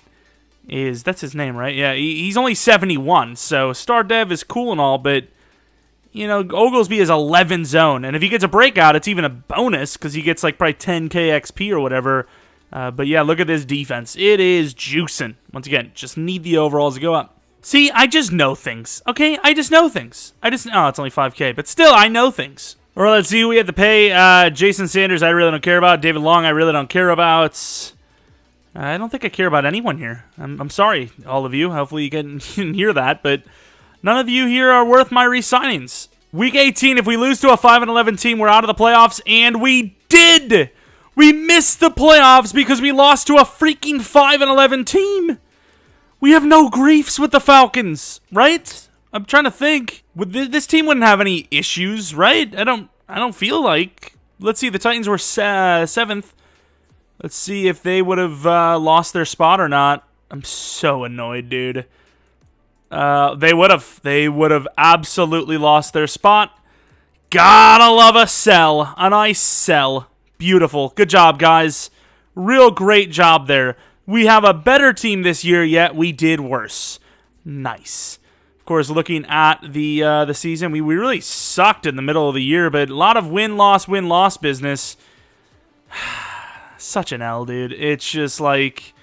that's his name, right? Yeah, he's only 71, so star dev is cool and all, but Oglesby is 11 zone, and if he gets a breakout, it's even a bonus because he gets like probably 10k XP or whatever. But yeah, look at this defense. It is juicing. Once again, just need the overalls to go up. See, I just know things, okay? I just know things. Oh, it's only 5k, but still, I know things. All right, let's see who we have to pay. Jason Sanders, I really don't care about. David Long, I really don't care about. I don't think I care about anyone here. I'm sorry, all of you. Hopefully you can hear that, but none of you here are worth my re-signings. Week 18, if we lose to a 5-11 team, we're out of the playoffs, and we did! We missed the playoffs because we lost to a freaking 5-11 team! We have no griefs with the Falcons, right? I'm trying to think. This team wouldn't have any issues, right? I don't feel like. Let's see, the Titans were 7th. Let's see if they would have lost their spot or not. I'm so annoyed, dude. They would have. They would have absolutely lost their spot. Gotta love a sell. A nice sell. Beautiful. Good job, guys. Real great job there. We have a better team this year, yet we did worse. Nice. Of course, looking at the season, we really sucked in the middle of the year, but a lot of win-loss business. Such an L, dude. It's just like,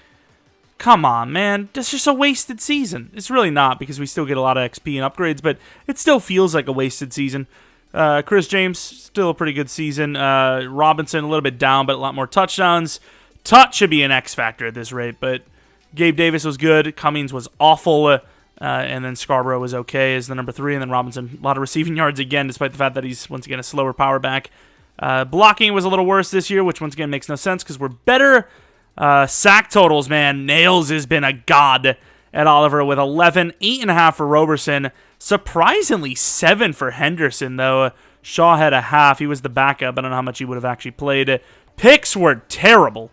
come on, man. That's just a wasted season. It's really not because we still get a lot of XP and upgrades, but it still feels like a wasted season. Chris James, still a pretty good season. Robinson, a little bit down, but a lot more touchdowns. Tutt should be an X factor at this rate, but Gabe Davis was good. Cummings was awful. And then Scarborough was okay as the number 3. And then Robinson, a lot of receiving yards again, despite the fact that he's, once again, a slower power back. Blocking was a little worse this year, which, once again, makes no sense because we're better. Sack totals, man. Nails has been a god at Oliver with 11, 8.5 for Roberson. Surprisingly, 7 for Henderson, though. Shaw had a half. He was the backup. I don't know how much he would have actually played. Picks were terrible.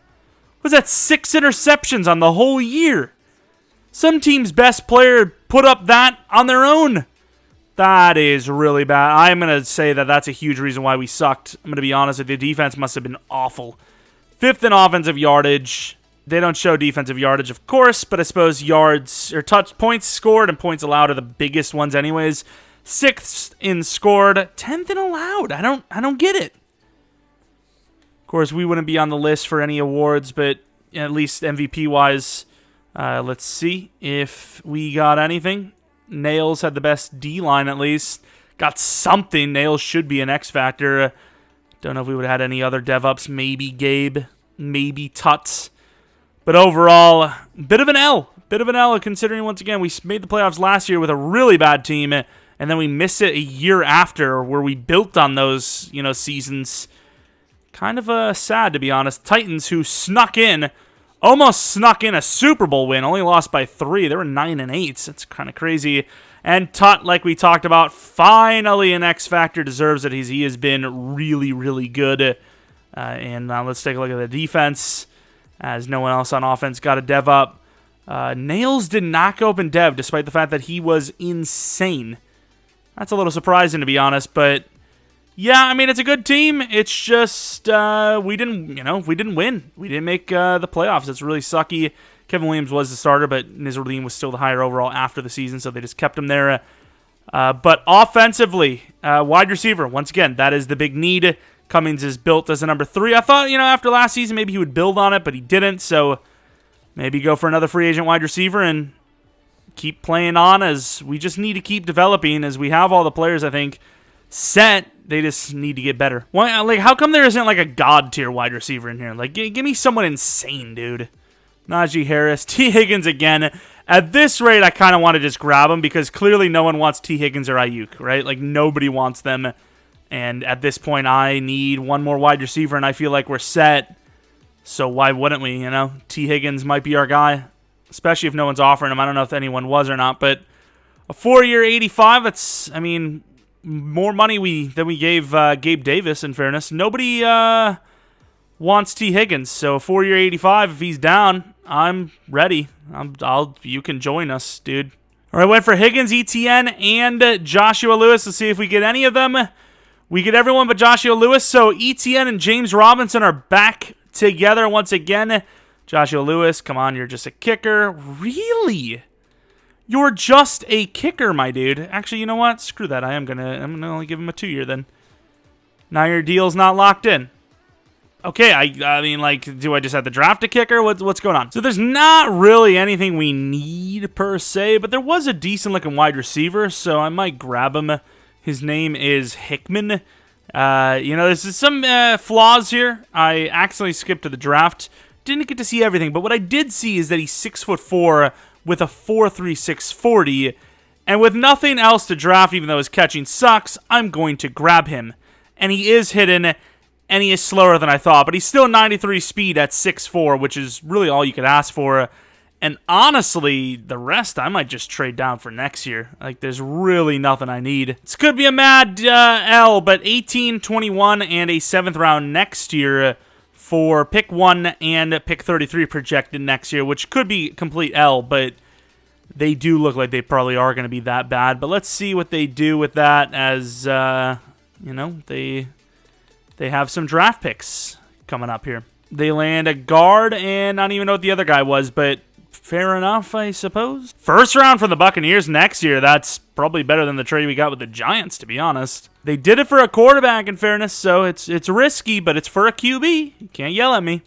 Was that 6 interceptions on the whole year? Some team's best player put up that on their own. That is really bad. I'm going to say that that's a huge reason why we sucked. I'm going to be honest with you. The defense must have been awful. 5th in offensive yardage. They don't show defensive yardage, of course, but I suppose yards or points scored and points allowed are the biggest ones anyways. 6th in scored, 10th in allowed. I don't get it. Of course, we wouldn't be on the list for any awards, but at least MVP-wise, let's see if we got anything. Nails had the best D-line at least. Got something. Nails should be an X factor. Don't know if we would have had any other dev-ups. Maybe Gabe. Maybe Tuts. But overall, bit of an L. Bit of an L considering, once again, we made the playoffs last year with a really bad team, and then we missed it a year after where we built on those, seasons. Kind of sad, to be honest. Titans, who almost snuck in a Super Bowl win, only lost by 3. They were 9-8. That's kind of crazy. And Tut, like we talked about, finally an X Factor, deserves it. He has been really, really good. And now let's take a look at the defense, as no one else on offense got a dev up. Nails did not go up in dev, despite the fact that he was insane. That's a little surprising, to be honest, but yeah, I mean, it's a good team. It's just we didn't win. We didn't make the playoffs. It's really sucky. Kevin Williams was the starter, but Nizarudin was still the higher overall after the season, so they just kept him there. But offensively, wide receiver, once again, that is the big need. Cummings is built as a number 3. I thought, after last season, maybe he would build on it, but he didn't, so maybe go for another free agent wide receiver and keep playing on, as we just need to keep developing, as we have all the players, I think, set. They just need to get better. Why? How come there isn't a god tier wide receiver in here? Give me someone insane, dude. Najee Harris, T. Higgins again. At this rate, I kind of want to just grab him because clearly no one wants T. Higgins or Ayuk, right? Nobody wants them. And at this point, I need one more wide receiver, and I feel like we're set. So why wouldn't we, T. Higgins might be our guy, especially if no one's offering him. I don't know if anyone was or not, but a 4-year 85, that's, more money than we gave Gabe Davis, in fairness. Nobody wants T. Higgins, so 4-year 85, if he's down, I'm ready. You can join us, dude. All right, went for Higgins, ETN, and Joshua Lewis. Let's see if we get any of them. We get everyone but Joshua Lewis, so ETN and James Robinson are back together once again. Joshua Lewis, come on, you're just a kicker. Really? You're just a kicker, my dude. Actually, you know what? Screw that. I'm gonna only give him a 2-year then. Now your deal's not locked in. Okay, I mean, do I just have to draft a kicker? What's going on? So there's not really anything we need per se, but there was a decent looking wide receiver, so I might grab him. His name is Hickman. There's some flaws here. I accidentally skipped to the draft. Didn't get to see everything, but what I did see is that he's 6'4" with a 4.36 40, and with nothing else to draft, even though his catching sucks, I'm going to grab him. And he is hidden, and he is slower than I thought, but he's still 93 speed at 6'4", which is really all you could ask for. And honestly, the rest I might just trade down for next year. There's really nothing I need. This could be a mad L, but 18, 21, and a 7th round next year for pick 1 and pick 33 projected next year, which could be complete L, but they do look like they probably are going to be that bad. But let's see what they do with that, as, they have some draft picks coming up here. They land a guard, and I don't even know what the other guy was, but fair enough, I suppose. 1st round from the Buccaneers next year. That's probably better than the trade we got with the Giants, to be honest. They did it for a quarterback, in fairness, so it's risky, but it's for a QB. You can't yell at me.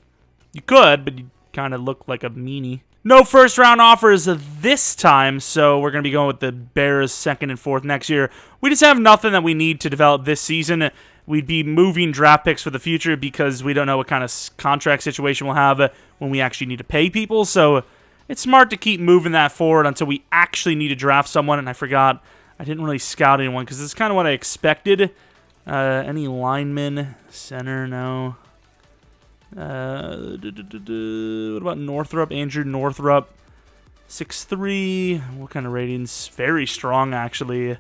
You could, but you kind of look like a meanie. No first-round offers this time, so we're going to be going with the Bears 2nd and 4th next year. We just have nothing that we need to develop this season. We'd be moving draft picks for the future because we don't know what kind of contract situation we'll have when we actually need to pay people, so it's smart to keep moving that forward until we actually need to draft someone, and I forgot I didn't really scout anyone because this is kind of what I expected. Any linemen? Center? No. What about Northrup? Andrew Northrup, 6'3". What kind of ratings? Very strong, actually.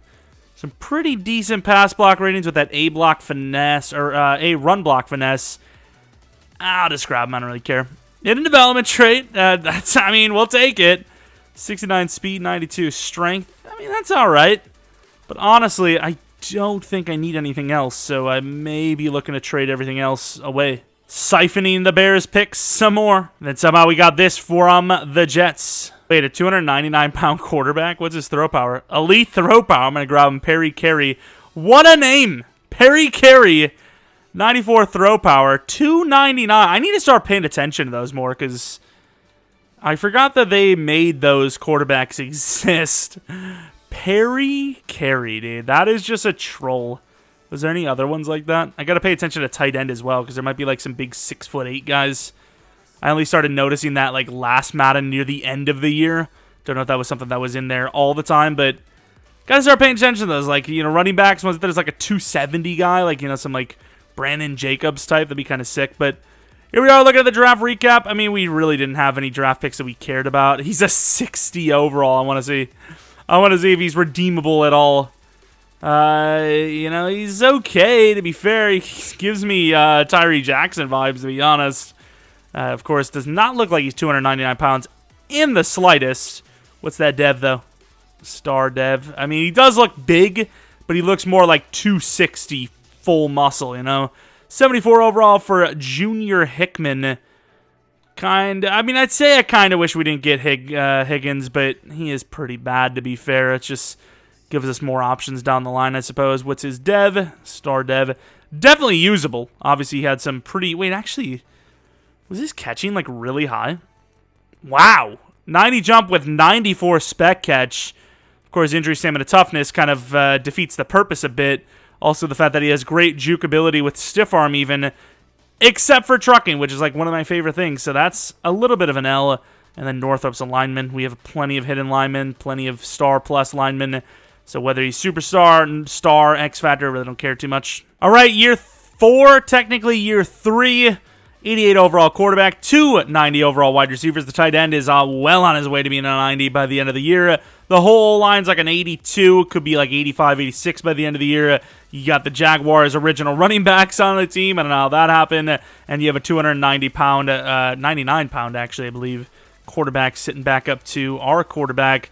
Some pretty decent pass block ratings with that A block finesse, or A run block finesse. I'll just grab him. I don't really care. In a development trait, I mean, we'll take it. 69 speed, 92 strength. I mean, that's all right. But honestly, I don't think I need anything else, so I may be looking to trade everything else away. Siphoning the Bears picks some more. And then somehow we got this from the Jets. Wait, a 299-pound quarterback? What's his throw power? Elite throw power. I'm going to grab him. Perry Carey. What a name! Perry Carey. 94 throw power. 299. I need to start paying attention to those more because I forgot that they made those quarterbacks exist. Perry Carey, dude. That is just a troll. Was there any other ones like that? I got to pay attention to tight end as well because there might be like some big 6'8" guys. I only started noticing that like last Madden near the end of the year. Don't know if that was something that was in there all the time, but gotta start paying attention to those. Like, you know, running backs, ones that there's like a 270 guy, like, you know, some like Brandon Jacobs type. That'd be kind of sick. But here we are looking at the draft recap. I mean, we really didn't have any draft picks that we cared about. He's a 60 overall. I want to see if he's redeemable at all. You know, he's okay, to be fair. He gives me Tyree Jackson vibes, to be honest. Of course, does not look like he's 299 pounds in the slightest. What's that dev, though? Star dev. I mean, he does look big, but he looks more like 260 full muscle, you know? 74 overall for Junior Hickman. I mean, I'd say I kind of wish we didn't get Higgins, but he is pretty bad, to be fair. It just gives us more options down the line, I suppose. What's his dev? Star dev. Definitely usable. Obviously, he had some pretty... Wait, actually, was his catching, like, really high? Wow. 90 jump with 94 spec catch. Of course, injury stamina toughness kind of defeats the purpose a bit. Also, the fact that he has great juke ability with stiff arm even, except for trucking, which is like one of my favorite things. So that's a little bit of an L. And then Northrup's a lineman. We have plenty of hidden linemen, plenty of star plus linemen. So whether he's superstar, star, X Factor, I really don't care too much. All right, year 4, technically year 3. 88 overall quarterback, 290 overall wide receivers. The tight end is well on his way to being a 90 by the end of the year. The whole line's like an 82, could be like 85, 86 by the end of the year. You got the Jaguars' original running backs on the team. I don't know how that happened. And you have a 290-pound, 99-pound, actually, I believe, quarterback sitting back up to our quarterback.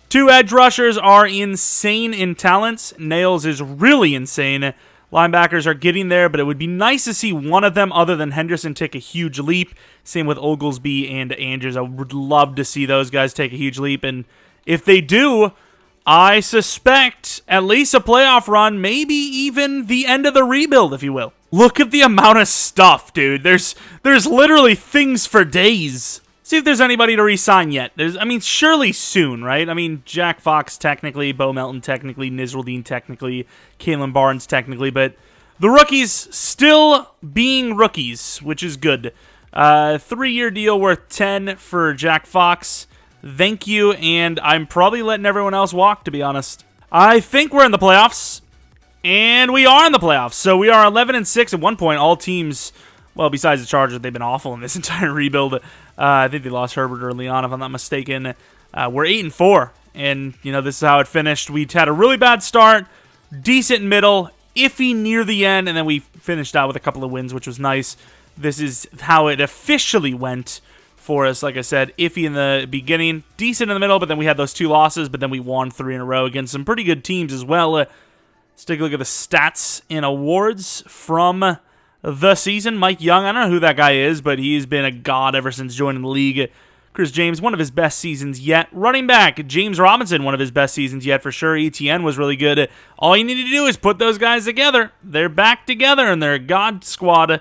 2 edge rushers are insane in talents. Nails is really insane. Linebackers are getting there, but it would be nice to see one of them other than Henderson take a huge leap. Same with Oglesby and Andrews. I would love to see those guys take a huge leap, and if they do, I suspect at least a playoff run, maybe even the end of the rebuild, if you will. Look at the amount of stuff, dude. There's literally things for days. See if there's anybody to re-sign yet. I mean, surely soon, right? I mean, Jack Fox technically, Bo Melton technically, Nisraldine technically, Kalen Barnes technically, but the rookies still being rookies, which is good. 3-year deal worth 10 for Jack Fox. Thank you, and I'm probably letting everyone else walk, to be honest. I think we're in the playoffs, and we are in the playoffs. So we are 11-6 at one point. All teams, well, besides the Chargers, they've been awful in this entire rebuild. I think they lost Herbert early on, if I'm not mistaken. We're 8-4, and you know this is how it finished. We had a really bad start, decent middle, iffy near the end, and then we finished out with a couple of wins, which was nice. This is how it officially went for us. Like I said, iffy in the beginning, decent in the middle, but then we had those 2 losses, but then we won 3 in a row against some pretty good teams as well. Let's take a look at the stats and awards from the season. Mike Young, I don't know who that guy is, but he's been a god ever since joining the league. Chris James, one of his best seasons yet. Running back, James Robinson, one of his best seasons yet for sure. ETN was really good. All you need to do is put those guys together. They're back together, and they're a god squad.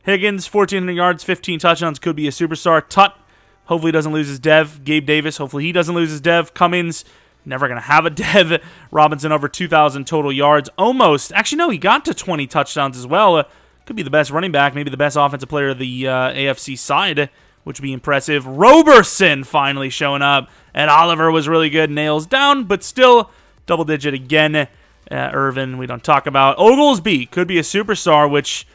Higgins, 1,400 yards, 15 touchdowns, could be a superstar. Tut Hopefully he doesn't lose his dev. Gabe Davis, hopefully he doesn't lose his dev. Cummins, never going to have a dev. Robinson over 2,000 total yards. Almost. Actually, no, he got to 20 touchdowns as well. Could be the best running back, maybe the best offensive player of the AFC side, which would be impressive. Roberson finally showing up. And Oliver was really good. Nails down, but still double-digit again. Irvin, we don't talk about. Oglesby could be a superstar, which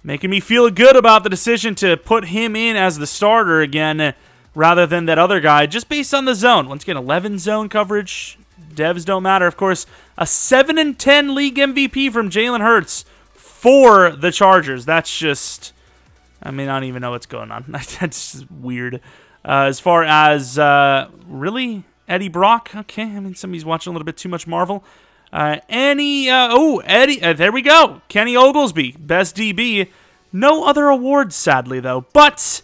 making me feel good about the decision to put him in as the starter again rather than that other guy, just based on the zone. Once again, 11 zone coverage. Devs don't matter. Of course, a 7-10 league MVP from Jalen Hurts for the Chargers. That's just, I mean, I don't even know what's going on. That's just weird. As far as, really? Eddie Brock? Okay, I mean, somebody's watching a little bit too much Marvel. Eddie, there we go. Kenny Oglesby, best DB. No other awards, sadly, though. But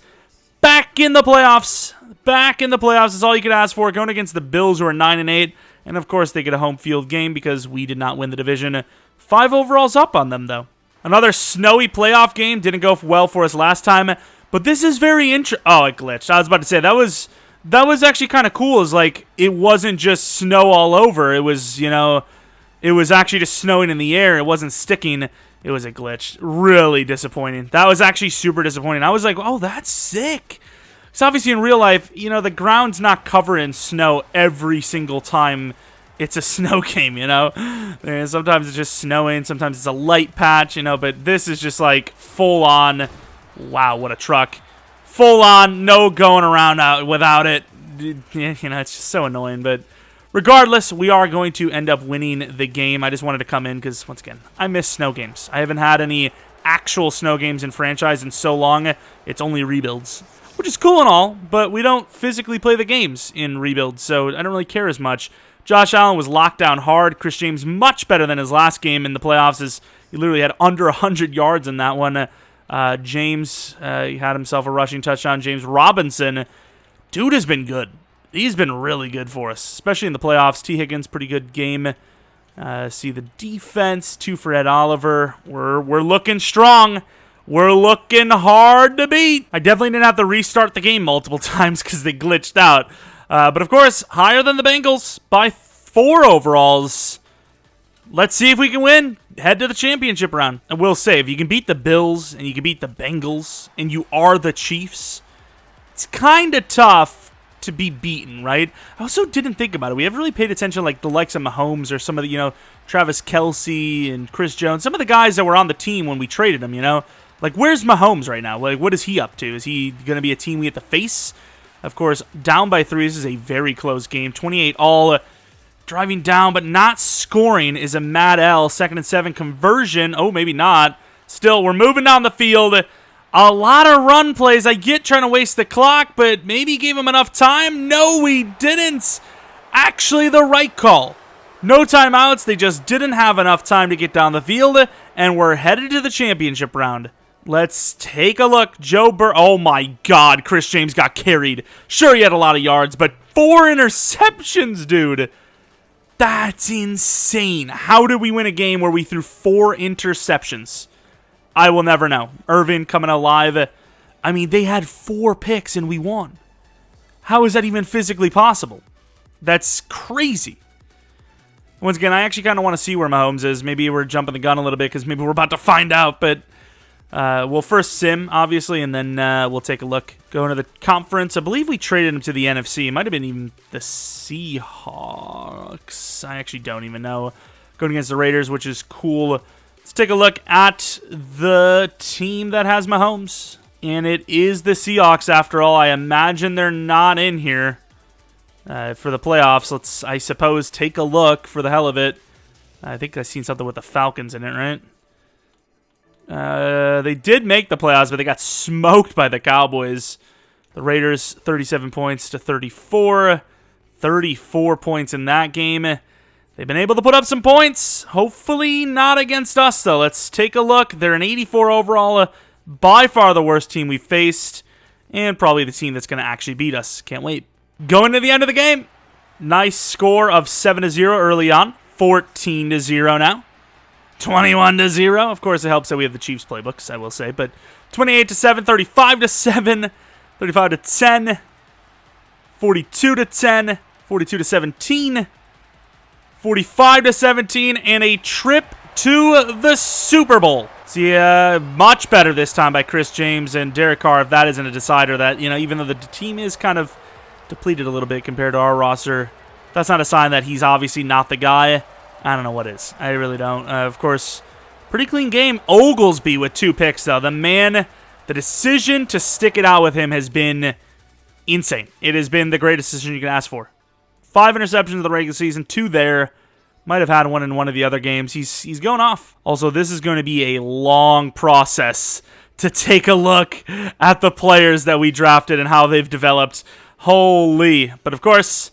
back in the playoffs. Back in the playoffs is all you could ask for. Going against the Bills, who are 9-8. And, of course, they get a home field game because we did not win the division. 5 overalls up on them, though. Another snowy playoff game. Didn't go well for us last time. But this is very interesting. Oh, it glitched. I was about to say, that was actually kind of cool. Is like, it wasn't just snow all over. It was, it was actually just snowing in the air. It wasn't sticking. It was a glitch. Really disappointing. That was actually super disappointing. I was like, oh, that's sick. Because obviously in real life, the ground's not covered in snow every single time it's a snow game, And sometimes it's just snowing. Sometimes it's a light patch, But this is just like full on. Wow, what a truck. Full on, no going around without it. It's just so annoying. But regardless, we are going to end up winning the game. I just wanted to come in because, once again, I miss snow games. I haven't had any actual snow games in franchise in so long. It's only rebuilds, which is cool and all, but we don't physically play the games in rebuilds, so I don't really care as much. Josh Allen was locked down hard. Chris James much better than his last game in the playoffs. As he literally had under 100 yards in that one. James, he had himself a rushing touchdown. James Robinson, dude has been good. He's been really good for us, especially in the playoffs. T. Higgins, pretty good game. See the defense, 2 for Ed Oliver. We're looking strong. We're looking hard to beat. I definitely didn't have to restart the game multiple times because they glitched out. But of course, higher than the Bengals by 4 overalls. Let's see if we can win. Head to the championship round. I will say, if you can beat the Bills and you can beat the Bengals and you are the Chiefs, it's kind of tough to be beaten, right? I also didn't think about it. We haven't really paid attention like the likes of Mahomes or some of the, Travis Kelce and Chris Jones, some of the guys that were on the team when we traded them, Like, where's Mahomes right now? Like, what is he up to? Is he going to be a team we have to face? Of course, down by 3. This is a very close game. 28 all. Driving down, but not scoring is a Mad L. 2nd and 7 conversion. Oh, maybe not. Still, we're moving down the field. A lot of run plays. I get trying to waste the clock, but maybe gave him enough time. No, we didn't. Actually, the right call. No timeouts. They just didn't have enough time to get down the field, and we're headed to the championship round. Let's take a look. Oh my God, Chris James got carried. Sure, he had a lot of yards, but 4 interceptions, dude. That's insane. How did we win a game where we threw 4 interceptions? I will never know. Irvin coming alive. I mean, they had 4 picks and we won. How is that even physically possible? That's crazy. Once again, I actually kind of want to see where Mahomes is. Maybe we're jumping the gun a little bit because maybe we're about to find out, but we'll first sim, obviously, and then we'll take a look. Go into the conference. I believe we traded him to the NFC. It might have been even the Seahawks. I actually don't even know. Going against the Raiders, which is cool. Let's take a look at the team that has Mahomes. And it is the Seahawks, after all. I imagine they're not in here for the playoffs. Let's, I suppose, take a look for the hell of it. I think I've seen something with the Falcons in it, right? They did make the playoffs, but they got smoked by the Cowboys. The Raiders, 37 points to 34. 34 points in that game. They've been able to put up some points. Hopefully not against us, though. Let's take a look. They're an 84 overall. By far the worst team we've faced. And probably the team that's going to actually beat us. Can't wait. Going to the end of the game. Nice score of 7-0 early on. 14-0 now. 21-0. Of course, it helps that we have the Chiefs playbooks, I will say. But 28-7, 35-7, 35-10. 42-10, 42-17, 45-17, and a trip to the Super Bowl. See, much better this time by Chris James and Derek Carr, if that isn't a decider that, even though the team is kind of depleted a little bit compared to our roster, that's not a sign that he's obviously not the guy. I don't know what is. I really don't. Of course, pretty clean game. Oglesby with 2 picks, though. The man, the decision to stick it out with him has been insane. It has been the greatest decision you can ask for. 5 interceptions of the regular season, 2 there. Might have had one in one of the other games. He's going off. Also, this is going to be a long process to take a look at the players that we drafted and how they've developed. Holy. But of course,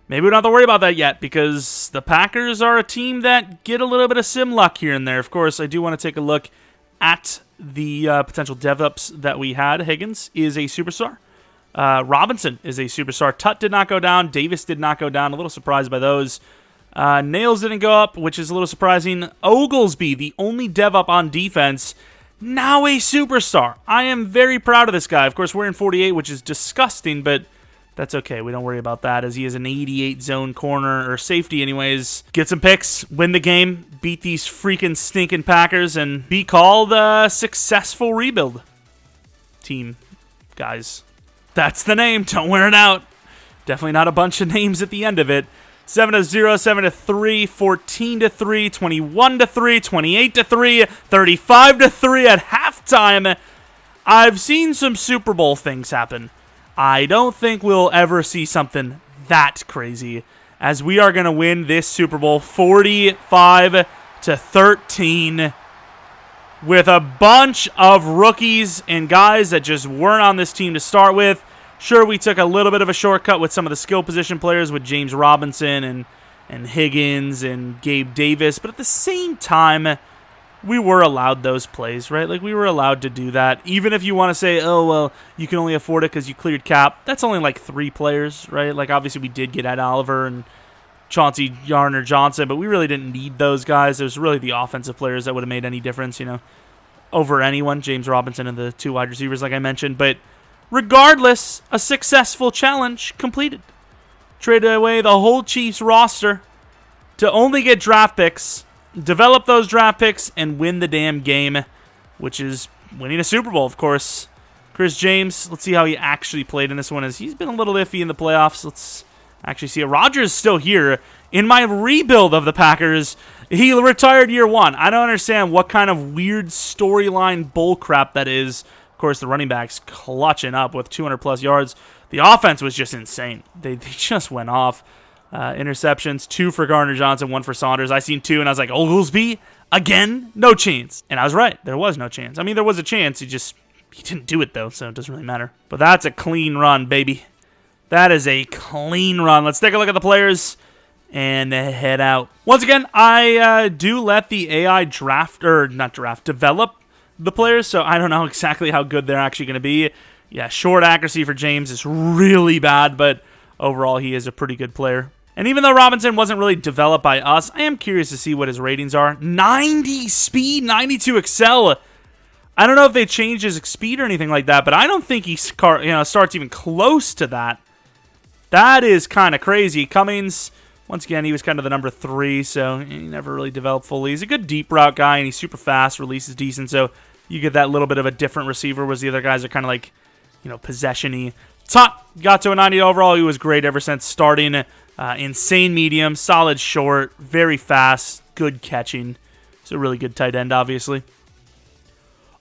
maybe we don't have to worry about that yet because the Packers are a team that get a little bit of sim luck here and there. Of course, I do want to take a look at the potential dev-ups that we had. Higgins is a superstar. Robinson is a superstar. Tutt did not go down. Davis did not go down. A little surprised by those. Nails didn't go up, which is a little surprising. Oglesby, the only dev up on defense, now a superstar. I am very proud of this guy. Of course, we're in 48, which is disgusting, but that's okay. We don't worry about that as he is an 88 zone corner, or safety anyways. Get some picks, win the game, beat these freaking stinking Packers, and be called a successful rebuild team, guys. That's the name. Don't wear it out. Definitely not a bunch of names at the end of it. 7-0, 7-3, 14-3, 21-3, 28-3, 35-3 at halftime. I've seen some Super Bowl things happen. I don't think we'll ever see something that crazy, as we are going to win this Super Bowl 45-13 with a bunch of rookies and guys that just weren't on this team to start with. Sure, we took a little bit of a shortcut with some of the skill position players with James Robinson and Higgins and Gabe Davis, but at the same time, we were allowed those plays, right? Like, we were allowed to do that. Even if you want to say, oh, well, you can only afford it because you cleared cap, that's only like 3 players, right? Like, obviously, we did get Ed Oliver and Chauncey Gardner-Johnson, but we really didn't need those guys. It was really the offensive players that would have made any difference, over anyone, James Robinson and the 2 wide receivers, like I mentioned. But regardless, a successful challenge completed. Traded away the whole Chiefs roster to only get draft picks, develop those draft picks, and win the damn game, which is winning a Super Bowl, of course. Chris James, let's see how he actually played in this one, as he's been a little iffy in the playoffs. Let's actually see it. Rodgers is still here. In my rebuild of the Packers, he retired year 1. I don't understand what kind of weird storyline bullcrap that is. Of course, the running backs clutching up with 200-plus yards. The offense was just insane. They just went off. Interceptions, 2 for Gardner-Johnson, 1 for Saunders. I seen 2, and I was like, Oglesby? Again? No chance. And I was right. There was no chance. I mean, there was a chance. He didn't do it, though, so it doesn't really matter. But that's a clean run, baby. That is a clean run. Let's take a look at the players and head out. Once again, I do let the AI develop the players, so I don't know exactly how good they're actually going to be. Yeah, short accuracy for James is really bad, but overall he is a pretty good player. And even though Robinson wasn't really developed by us, I am curious to see what his ratings are. 90 speed, 92 excel. I don't know if they changed his speed or anything like that, but I don't think he starts even close to that. That is kind of crazy. Cummings, once again, he was kind of the number 3, so he never really developed fully. He's a good deep route guy, and he's super fast, releases decent, so you get that little bit of a different receiver, whereas the other guys are kind of like, possession-y. Tutt got to a 90 overall. He was great ever since starting. Insane medium, solid short, very fast, good catching. He's a really good tight end, obviously.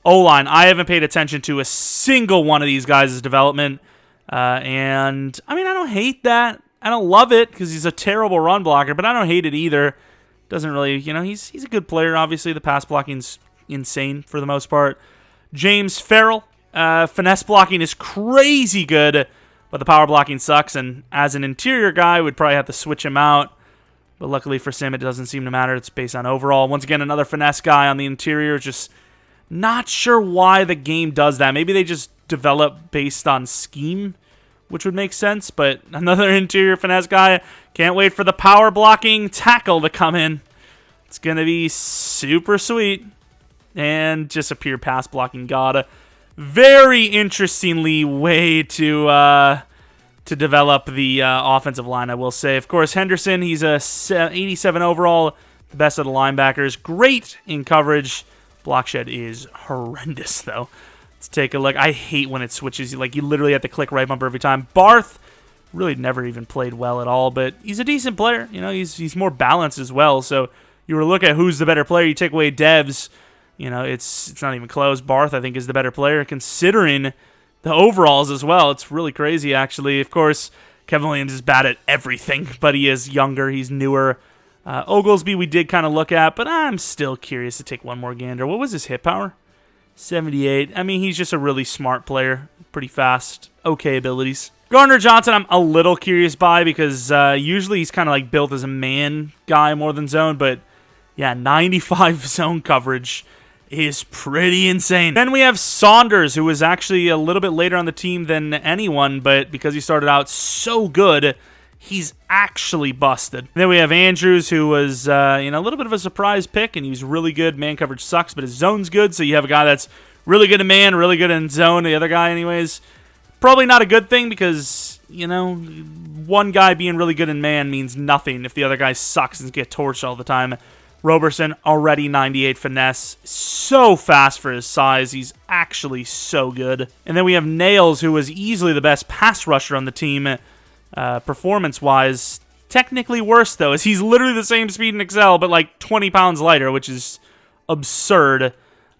O-line, I haven't paid attention to a single one of these guys' development. And, I mean, I don't hate that. I don't love it because he's a terrible run blocker, but I don't hate it either. Doesn't really, he's a good player, obviously. The pass blocking's insane for the most part. James Farrell, finesse blocking is crazy good, but the power blocking sucks, and as an interior guy, we'd probably have to switch him out. But luckily for Sim, it doesn't seem to matter. It's based on overall. Once again, another finesse guy on the interior. Just not sure why the game does that. Maybe they just develop based on scheme, which would make sense, but another interior finesse guy. Can't wait for the power blocking tackle to come in. It's going to be super sweet. And just a pure pass blocking god. Very interestingly way to to develop the offensive line, I will say. Of course, Henderson, he's a 87 overall, the best of the linebackers. Great in coverage. Block shed is horrendous, though. Let's take a look. I hate when it switches. Like, you literally have to click right bumper every time. Barth really never even played well at all, but he's a decent player. You know, he's more balanced as well. So you were to look at who's the better player. You take away Devs, you know, it's not even close. Barth, I think, is the better player, considering the overalls as well. It's really crazy, actually. Of course, Kevin Williams is bad at everything, but he is younger. He's newer. Oglesby we did kind of look at, but I'm still curious to take one more gander. What was his hit power? 78. I mean, he's just a really smart player. Pretty fast. Okay abilities. Gardner Johnson, I'm a little curious by because usually he's kind of like built as a man guy more than zone, but yeah, 95 zone coverage is pretty insane. Then we have Saunders, who was actually a little bit later on the team than anyone, but because he started out so good, he's actually busted. And then we have Andrews, who was a little bit of a surprise pick, and he was really good. Man coverage sucks, but his zone's good, so you have a guy that's really good in man, really good in zone. The other guy, anyways, probably not a good thing because, one guy being really good in man means nothing if the other guy sucks and gets torched all the time. Roberson, already 98 finesse. So fast for his size. He's actually so good. And then we have Nails, who was easily the best pass rusher on the team, performance-wise. Technically worse, though, as he's literally the same speed in Excel, but like 20 pounds lighter, which is absurd.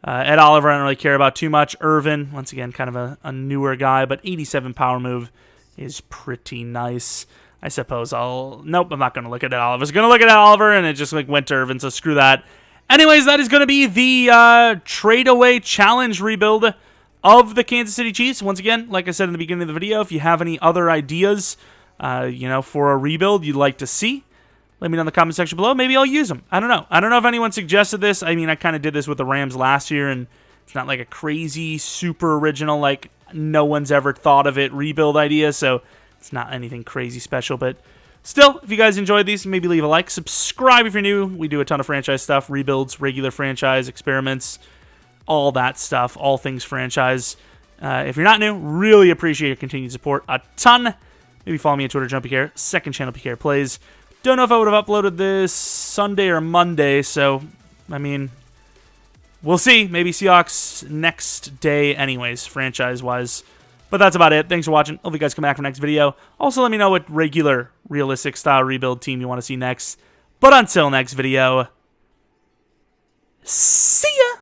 Ed Oliver, I don't really care about too much. Irvin, once again, kind of a newer guy, but 87 power move is pretty nice. I suppose nope, I'm not going to look at Ed Oliver. I was going to look at Ed Oliver, and it just went to Irvin, so screw that. Anyways, that is going to be the trade-away challenge rebuild of the Kansas City Chiefs. Once again, like I said in the beginning of the video, if you have any other ideas, for a rebuild you'd like to see, let me know in the comment section below. Maybe I'll use them. I don't know. I don't know if anyone suggested this. I mean, I kind of did this with the Rams last year, and it's not like a crazy, super original, like no one's ever thought of it rebuild idea, so it's not anything crazy special. But still, if you guys enjoyed these, maybe leave a like. Subscribe if you're new. We do a ton of franchise stuff, rebuilds, regular franchise, experiments, all that stuff, all things franchise. If you're not new, really appreciate your continued support a ton. Maybe follow me on Twitter, Jeromepkr, second channel, PK Plays. Don't know if I would have uploaded this Sunday or Monday, so, I mean, we'll see. Maybe Seahawks next day anyways, franchise-wise. But that's about it. Thanks for watching. Hope you guys come back for next video. Also, let me know what regular, realistic-style rebuild team you want to see next. But until next video, see ya!